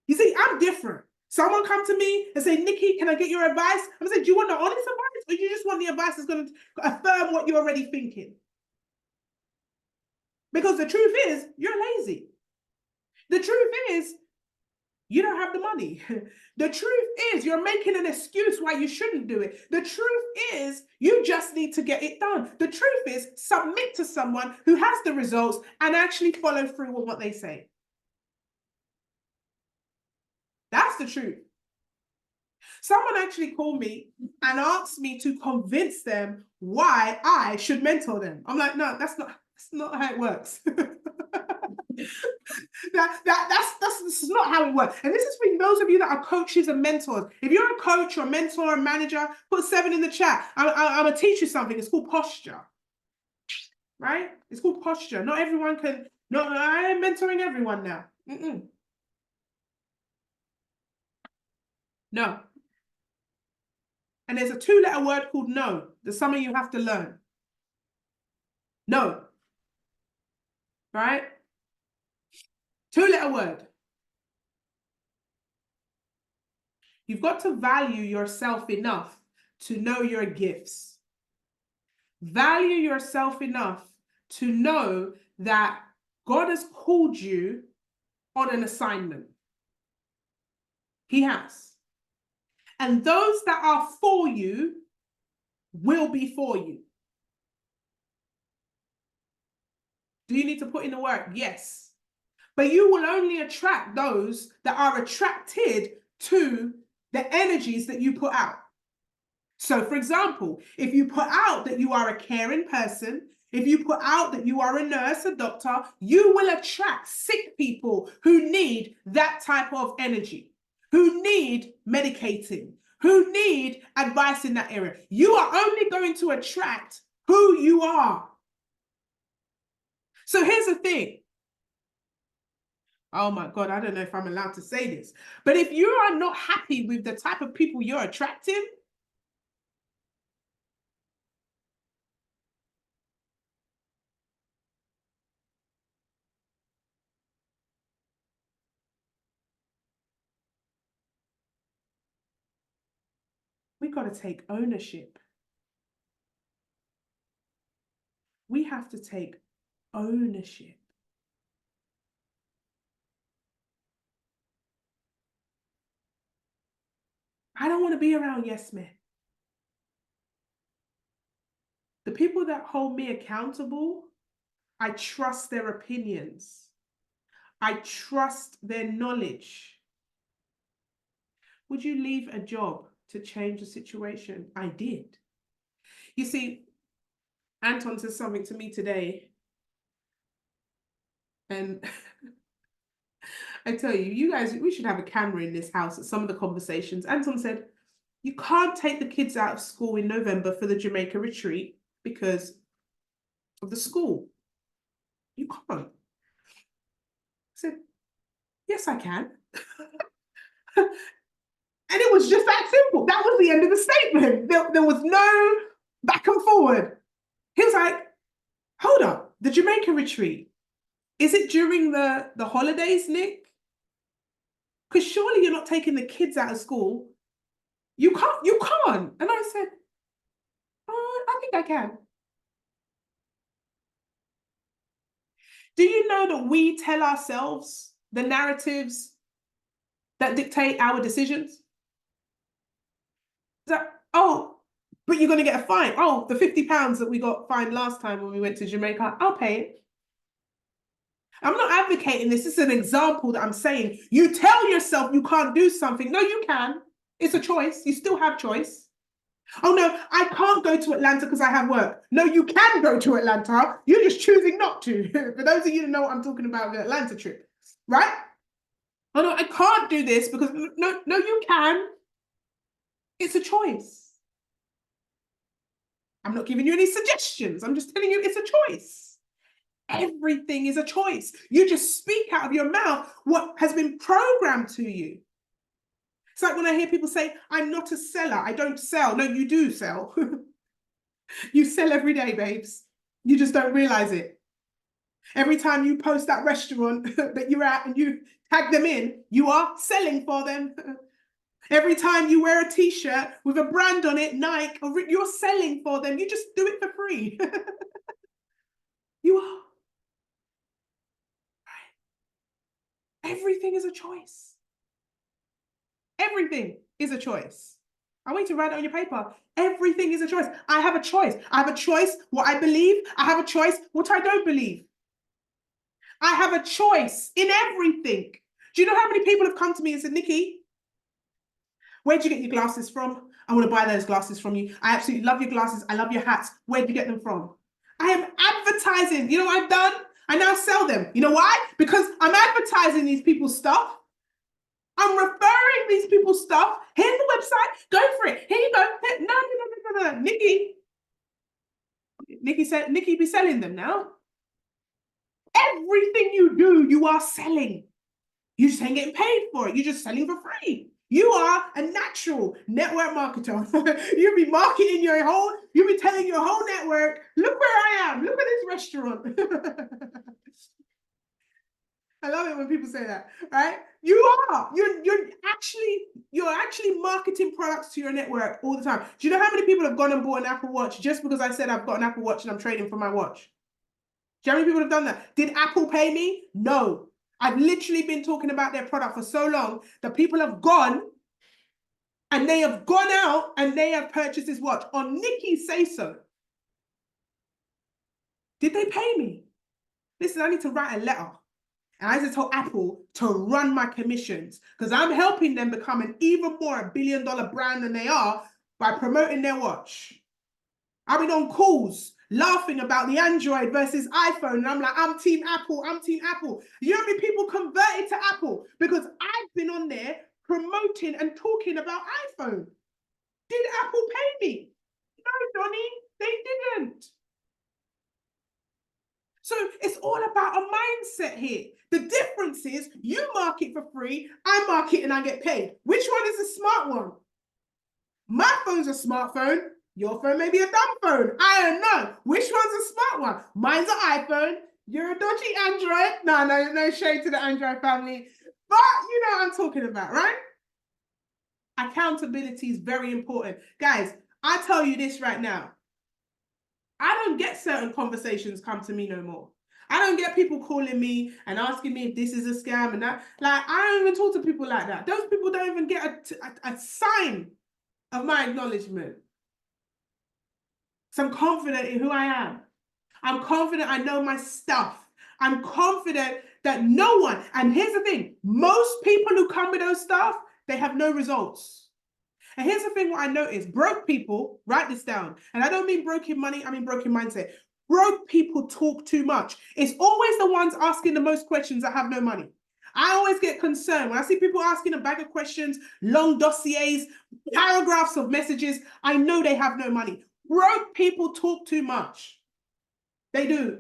Speaker 1: You see, I'm different. Someone come to me and say, Nikki, can I get your advice? I'm going to say, do you want the honest advice or you just want the advice that's going to affirm what you're already thinking? Because the truth is, you're lazy. The truth is, you don't have the money. The truth is, you're making an excuse why you shouldn't do it. The truth is, you just need to get it done. The truth is, submit to someone who has the results and actually follow through with what they say. That's the truth. Someone actually called me and asked me to convince them why I should mentor them. I'm like, no, that's not how it works. That's not how it works. And this is for those of you that are coaches and mentors. If you're a coach or mentor or manager, put 7 in the chat. I'm gonna teach you something. It's called posture. Right? It's called posture. Not everyone can. No, I am mentoring everyone now. No. And there's a 2-letter word called no that some of you have to learn. No. Right? 2-letter word. You've got to value yourself enough to know your gifts. Value yourself enough to know that God has called you on an assignment. He has. And those that are for you will be for you. Do you need to put in the work? Yes. But you will only attract those that are attracted to the energies that you put out. So, for example, if you put out that you are a caring person, If you put out that you are a nurse, a doctor, you will attract sick people who need that type of energy, who need medicating, who need advice in that area. You are only going to attract who you are. So here's the thing. Oh my God, I don't know if I'm allowed to say this, but if you are not happy with the type of people you're attracting, we got to take ownership. We have to take ownership. I don't want to be around yes men. The people that hold me accountable, I trust their opinions. I trust their knowledge. Would you leave a job to change the situation? I did. You see, Anton said something to me today, and I tell you, you guys, we should have a camera in this house at some of the conversations. Anton said, you can't take the kids out of school in November for the Jamaica retreat because of the school. You can't. I said, yes, I can. And it was just that simple. That was the end of the statement. There was no back and forward. He was like, hold up, the Jamaica retreat, is it during the holidays, Nick? Because surely you're not taking the kids out of school. You can't. And I said, oh, I think I can. Do you know that we tell ourselves the narratives that dictate our decisions? That, oh, but you're going to get a fine. Oh, the £50 that we got fined last time when we went to Jamaica, I'll pay it. I'm not advocating this. This is an example that I'm saying. You tell yourself you can't do something. No, you can. It's a choice. You still have choice. Oh, no, I can't go to Atlanta because I have work. No, you can go to Atlanta. You're just choosing not to. For those of you who know what I'm talking about, the Atlanta trip, right? Oh, no, I can't do this because, no, you can. It's a choice. I'm not giving you any suggestions. I'm just telling you it's a choice. Everything is a choice. You just speak out of your mouth what has been programmed to you. It's like when I hear people say, I'm not a seller, I don't sell. No, you do sell. You sell every day, babes. You just don't realize it. Every time you post that restaurant that you're at and you tag them in, you are selling for them. Every time you wear a t-shirt with a brand on it, Nike, or you're selling for them. You just do it for free. You are. Everything is a choice. Everything is a choice. I want you to write it on your paper. Everything is a choice. I have a choice. I have a choice what I believe. I have a choice what I don't believe. I have a choice in everything. Do you know how many people have come to me and said, Nikki, where'd you get your glasses from? I want to buy those glasses from you. I absolutely love your glasses. I love your hats. Where'd you get them from? I am advertising. You know what I've done? I now sell them. You know why? Because I'm advertising these people's stuff. I'm referring these people's stuff. Here's the website. Go for it. Here you go. No. Nikki said, Nikki be selling them now. Everything you do, you are selling. You just ain't getting paid for it. You're just selling for free. You are a natural network marketer. You'll be marketing you'll be telling your whole network, look where I am. Look at this restaurant. I love it when people say that, right? You are. You're actually marketing products to your network all the time. Do you know how many people have gone and bought an Apple Watch just because I said I've got an Apple Watch and I'm trading for my watch? Do you know how many people have done that? Did Apple pay me? No. I've literally been talking about their product for so long that people have gone and they have gone out and they have purchased this watch on Nikki's say so. Did they pay me? Listen, I need to write a letter. And I just told Apple to run my commissions because I'm helping them become an even more $1 billion brand than they are by promoting their watch. I've been on calls laughing about the Android versus iPhone. And I'm like, I'm team Apple, I'm team Apple. You know how many people converted to Apple? Because I've been on there promoting and talking about iPhone. Did Apple pay me? No, Donnie, they didn't. So it's all about a mindset here. The difference is you market for free, I market and I get paid. Which one is the smart one? My phone's a smartphone. Your phone may be a dumb phone. I don't know. Which one's a smart one? Mine's an iPhone. You're a dodgy Android. No shade to the Android family. But you know what I'm talking about, right? Accountability is very important. Guys, I tell you this right now. I don't get certain conversations come to me no more. I don't get people calling me and asking me if this is a scam and that. Like, I don't even talk to people like that. Those people don't even get a sign of my acknowledgement. So I'm confident in who I am. I'm confident I know my stuff. I'm confident that no one, and here's the thing, most people who come with those stuff, they have no results. And here's the thing, what I noticed, broke people, write this down, and I don't mean broken money, I mean broken mindset. Broke people talk too much. It's always the ones asking the most questions that have no money. I always get concerned when I see people asking a bag of questions, long dossiers, paragraphs of messages. I know they have no money. Broke people talk too much. They do.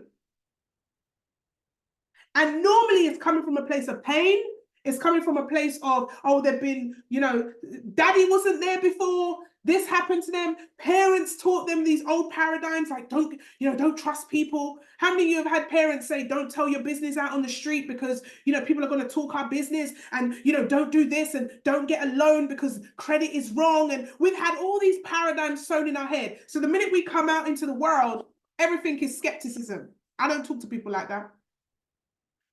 Speaker 1: And normally it's coming from a place of pain. It's coming from a place of, oh, they've been, you know, daddy wasn't there before. This happened to them. Parents taught them these old paradigms like, don't trust people. How many of you have had parents say, don't tell your business out on the street because, you know, people are going to talk our business and, you know, don't do this and don't get a loan because credit is wrong. And we've had all these paradigms sewn in our head. So the minute we come out into the world, everything is skepticism. I don't talk to people like that.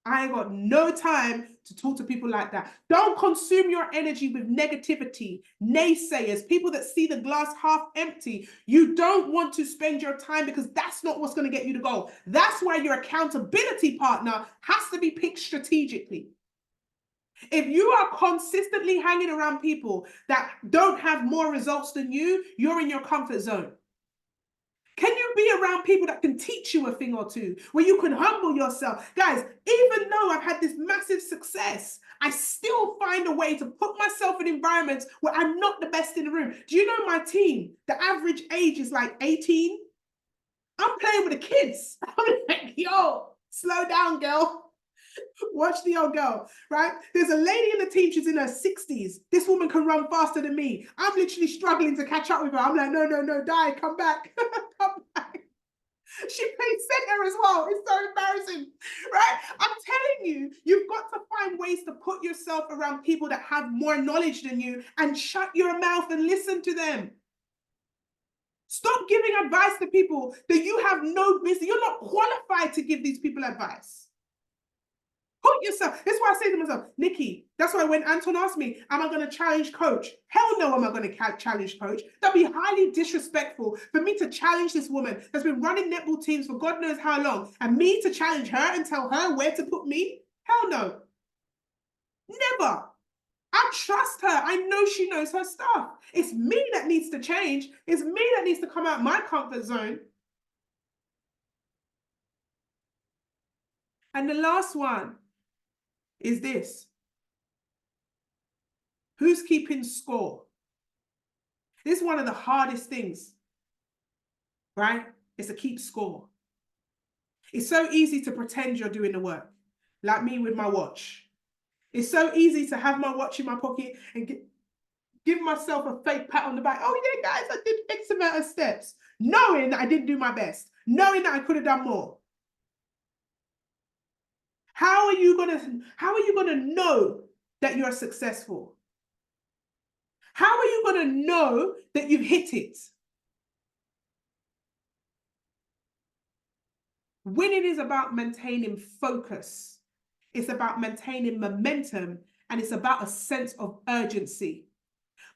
Speaker 1: I ain't got no time to talk to people like that. Don't consume your energy with negativity, naysayers, people that see the glass half empty. You don't want to spend your time because that's not what's going to get you to go. That's why your accountability partner has to be picked strategically. If you are consistently hanging around people that don't have more results than you, you're in your comfort zone. Can you be around people that can teach you a thing or two, where you can humble yourself? Guys, even though I've had this massive success, I still find a way to put myself in environments where I'm not the best in the room. Do you know my team? The average age is like 18. I'm playing with the kids. I'm like, yo, slow down, girl. Watch the old girl, right? There's a lady in the team, she's in her 60s. This woman can run faster than me. I'm literally struggling to catch up with her. I'm like, no, die, come back. Come back. She plays center as well. It's so embarrassing, right? I'm telling you, you've got to find ways to put yourself around people that have more knowledge than you and shut your mouth and listen to them. Stop giving advice to people that you have no business. You're not qualified to give these people advice. Put yourself, that's why I say to myself, Nikki, that's why when Anton asked me, am I going to challenge coach? Hell no, am I going to challenge coach? That'd be highly disrespectful for me to challenge this woman that's been running netball teams for God knows how long, and me to challenge her and tell her where to put me? Hell no. Never. I trust her. I know she knows her stuff. It's me that needs to change. It's me that needs to come out my comfort zone. And the last one is this. Who's keeping score? This is one of the hardest things, right? Is to keep score. It's so easy to pretend you're doing the work, like me with my watch. It's so easy to have my watch in my pocket and give myself a fake pat on the back. Oh yeah, guys, I did X amount of steps, knowing that I didn't do my best, knowing that I could have done more. How are you gonna know that you're successful? How are you gonna know that you've hit it? Winning is about maintaining focus. It's about maintaining momentum, and it's about a sense of urgency.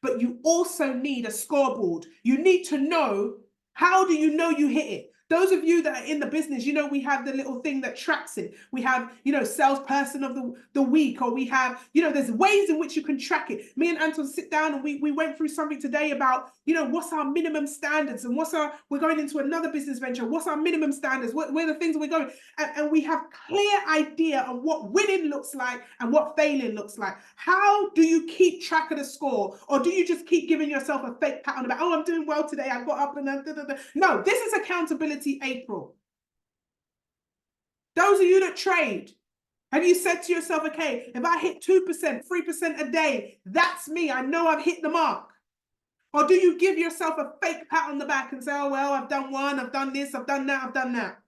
Speaker 1: But you also need a scoreboard. You need to know, how do you know you hit it? Those of you that are in the business, you know, we have the little thing that tracks it. We have, you know, salesperson of the week, or we have, you know, there's ways in which you can track it. Me and Anton sit down and we went through something today about, you know, what's our minimum standards, and we're going into another business venture. What's our minimum standards? Where are the things we're going? And we have clear idea of what winning looks like and what failing looks like. How do you keep track of the score? Or do you just keep giving yourself a fake pat on the back? Oh, I'm doing well today. I got up and No, this is accountability April. Those of you that trade, have you said to yourself, okay, if I hit 2%, 3% a day, that's me. I know I've hit the mark. Or do you give yourself a fake pat on the back and say, oh, well, I've done one, I've done this, I've done that, I've done that.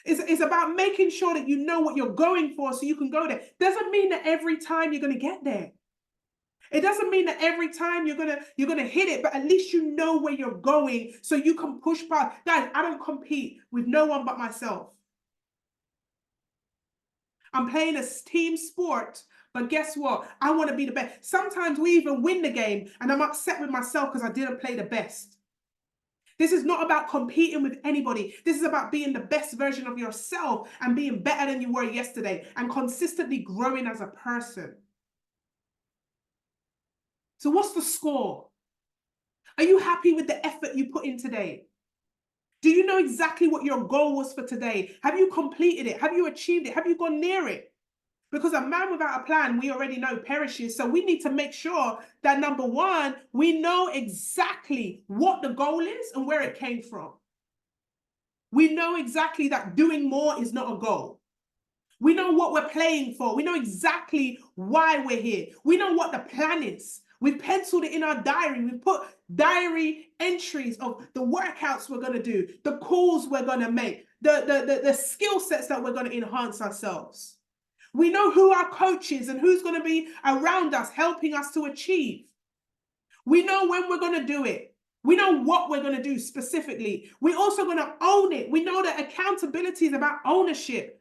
Speaker 1: It's about making sure that you know what you're going for so you can go there. Doesn't mean that every time you're going to get there. It doesn't mean that every time you're gonna hit it, but at least you know where you're going so you can push past. Guys, I don't compete with no one but myself. I'm playing a team sport, but guess what? I want to be the best. Sometimes we even win the game and I'm upset with myself because I didn't play the best. This is not about competing with anybody. This is about being the best version of yourself and being better than you were yesterday and consistently growing as a person. So what's the score? Are you happy with the effort you put in today? Do you know exactly what your goal was for today? Have you completed it? Have you achieved it? Have you gone near it? Because a man without a plan, we already know, perishes. So we need to make sure that, number one, we know exactly what the goal is and where it came from. We know exactly that doing more is not a goal. We know what we're playing for. We know exactly why we're here. We know what the plan is. We've penciled it in our diary. We've put diary entries of the workouts we're going to do, the calls we're going to make, the skill sets that we're going to enhance ourselves. We know who our coach is and who's going to be around us, helping us to achieve. We know when we're going to do it. We know what we're going to do specifically. We're also going to own it. We know that accountability is about ownership.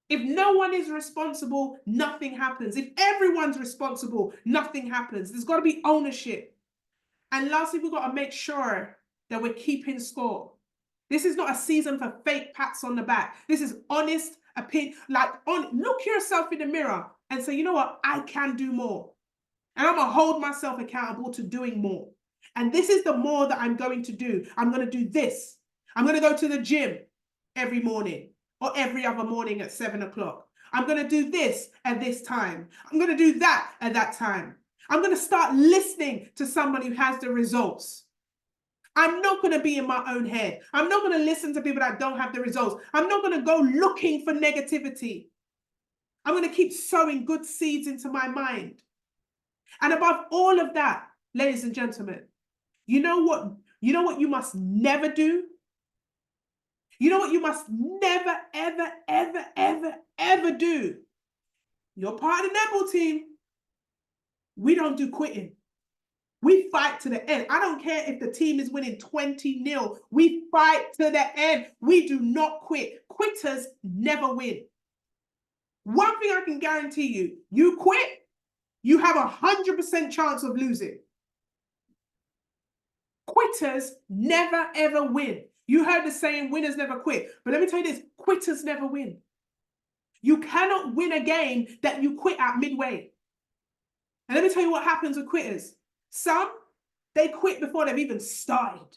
Speaker 1: If no one is responsible, nothing happens. If everyone's responsible, nothing happens. There's got to be ownership. And lastly, we've got to make sure that we're keeping score. This is not a season for fake pats on the back. This is honest opinion. Look yourself in the mirror and say, you know what? I can do more. And I'm going to hold myself accountable to doing more. And this is the more that I'm going to do. I'm going to do this. I'm going to go to the gym every morning, or every other morning at 7 o'clock. I'm going to do this at this time. I'm going to do that at that time. I'm going to start listening to somebody who has the results. I'm not going to be in my own head. I'm not going to listen to people that don't have the results. I'm not going to go looking for negativity. I'm going to keep sowing good seeds into my mind. And above all of that, ladies and gentlemen, you know what you must never do? You know what you must never, ever, ever, ever, ever do? You're part of the netball team. We don't do quitting. We fight to the end. I don't care if the team is winning 20-0. We fight to the end. We do not quit. Quitters never win. One thing I can guarantee you, you quit, you have 100% chance of losing. Quitters never, ever win. You heard the saying, winners never quit. But let me tell you this, quitters never win. You cannot win a game that you quit at midway. And let me tell you what happens with quitters. Some, they quit before they've even started.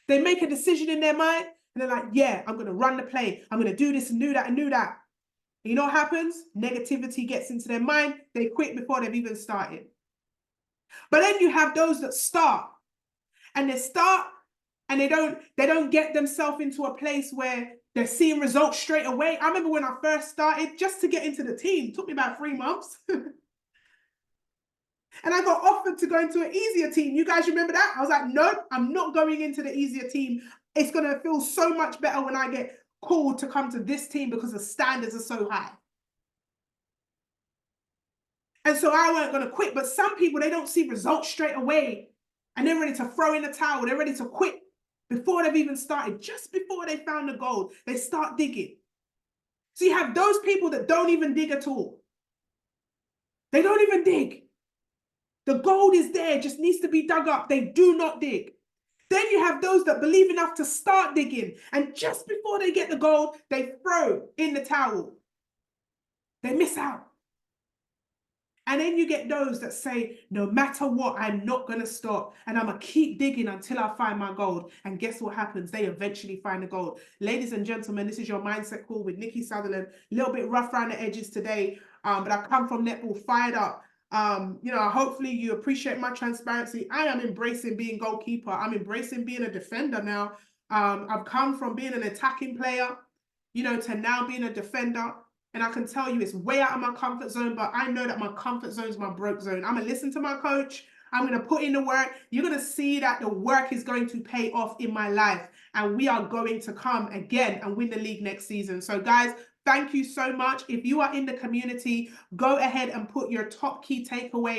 Speaker 1: They make a decision in their mind, and they're like, yeah, I'm going to run the play. I'm going to do this and do that and do that. And you know what happens? Negativity gets into their mind. They quit before they've even started. But then you have those that start. And they start, and they don't get themselves into a place where they're seeing results straight away. I remember when I first started, just to get into the team, it took me about 3 months. And I got offered to go into an easier team. You guys remember that? I was like, nope, I'm not going into the easier team. It's going to feel so much better when I get called to come to this team because the standards are so high. And so I weren't going to quit. But some people, they don't see results straight away. And they're ready to throw in the towel. They're ready to quit before they've even started. Just before they found the gold, they start digging. So you have those people that don't even dig at all. They don't even dig. The gold is there, just needs to be dug up. They do not dig. Then you have those that believe enough to start digging, and just before they get the gold, they throw in the towel. They miss out. And then you get those that say, no matter what, I'm not going to stop. And I'm going to keep digging until I find my gold. And guess what happens? They eventually find the gold. Ladies and gentlemen, this is your Mindset Call with Nikki Sutherland. A little bit rough around the edges today, but I come from netball fired up. Hopefully you appreciate my transparency. I am embracing being goalkeeper. I'm embracing being a defender now. I've come from being an attacking player, to now being a defender. And I can tell you it's way out of my comfort zone, but I know that my comfort zone is my broke zone. I'm going to listen to my coach. I'm going to put in the work. You're going to see that the work is going to pay off in my life. And we are going to come again and win the league next season. So guys, thank you so much. If you are in the community, go ahead and put your top key takeaways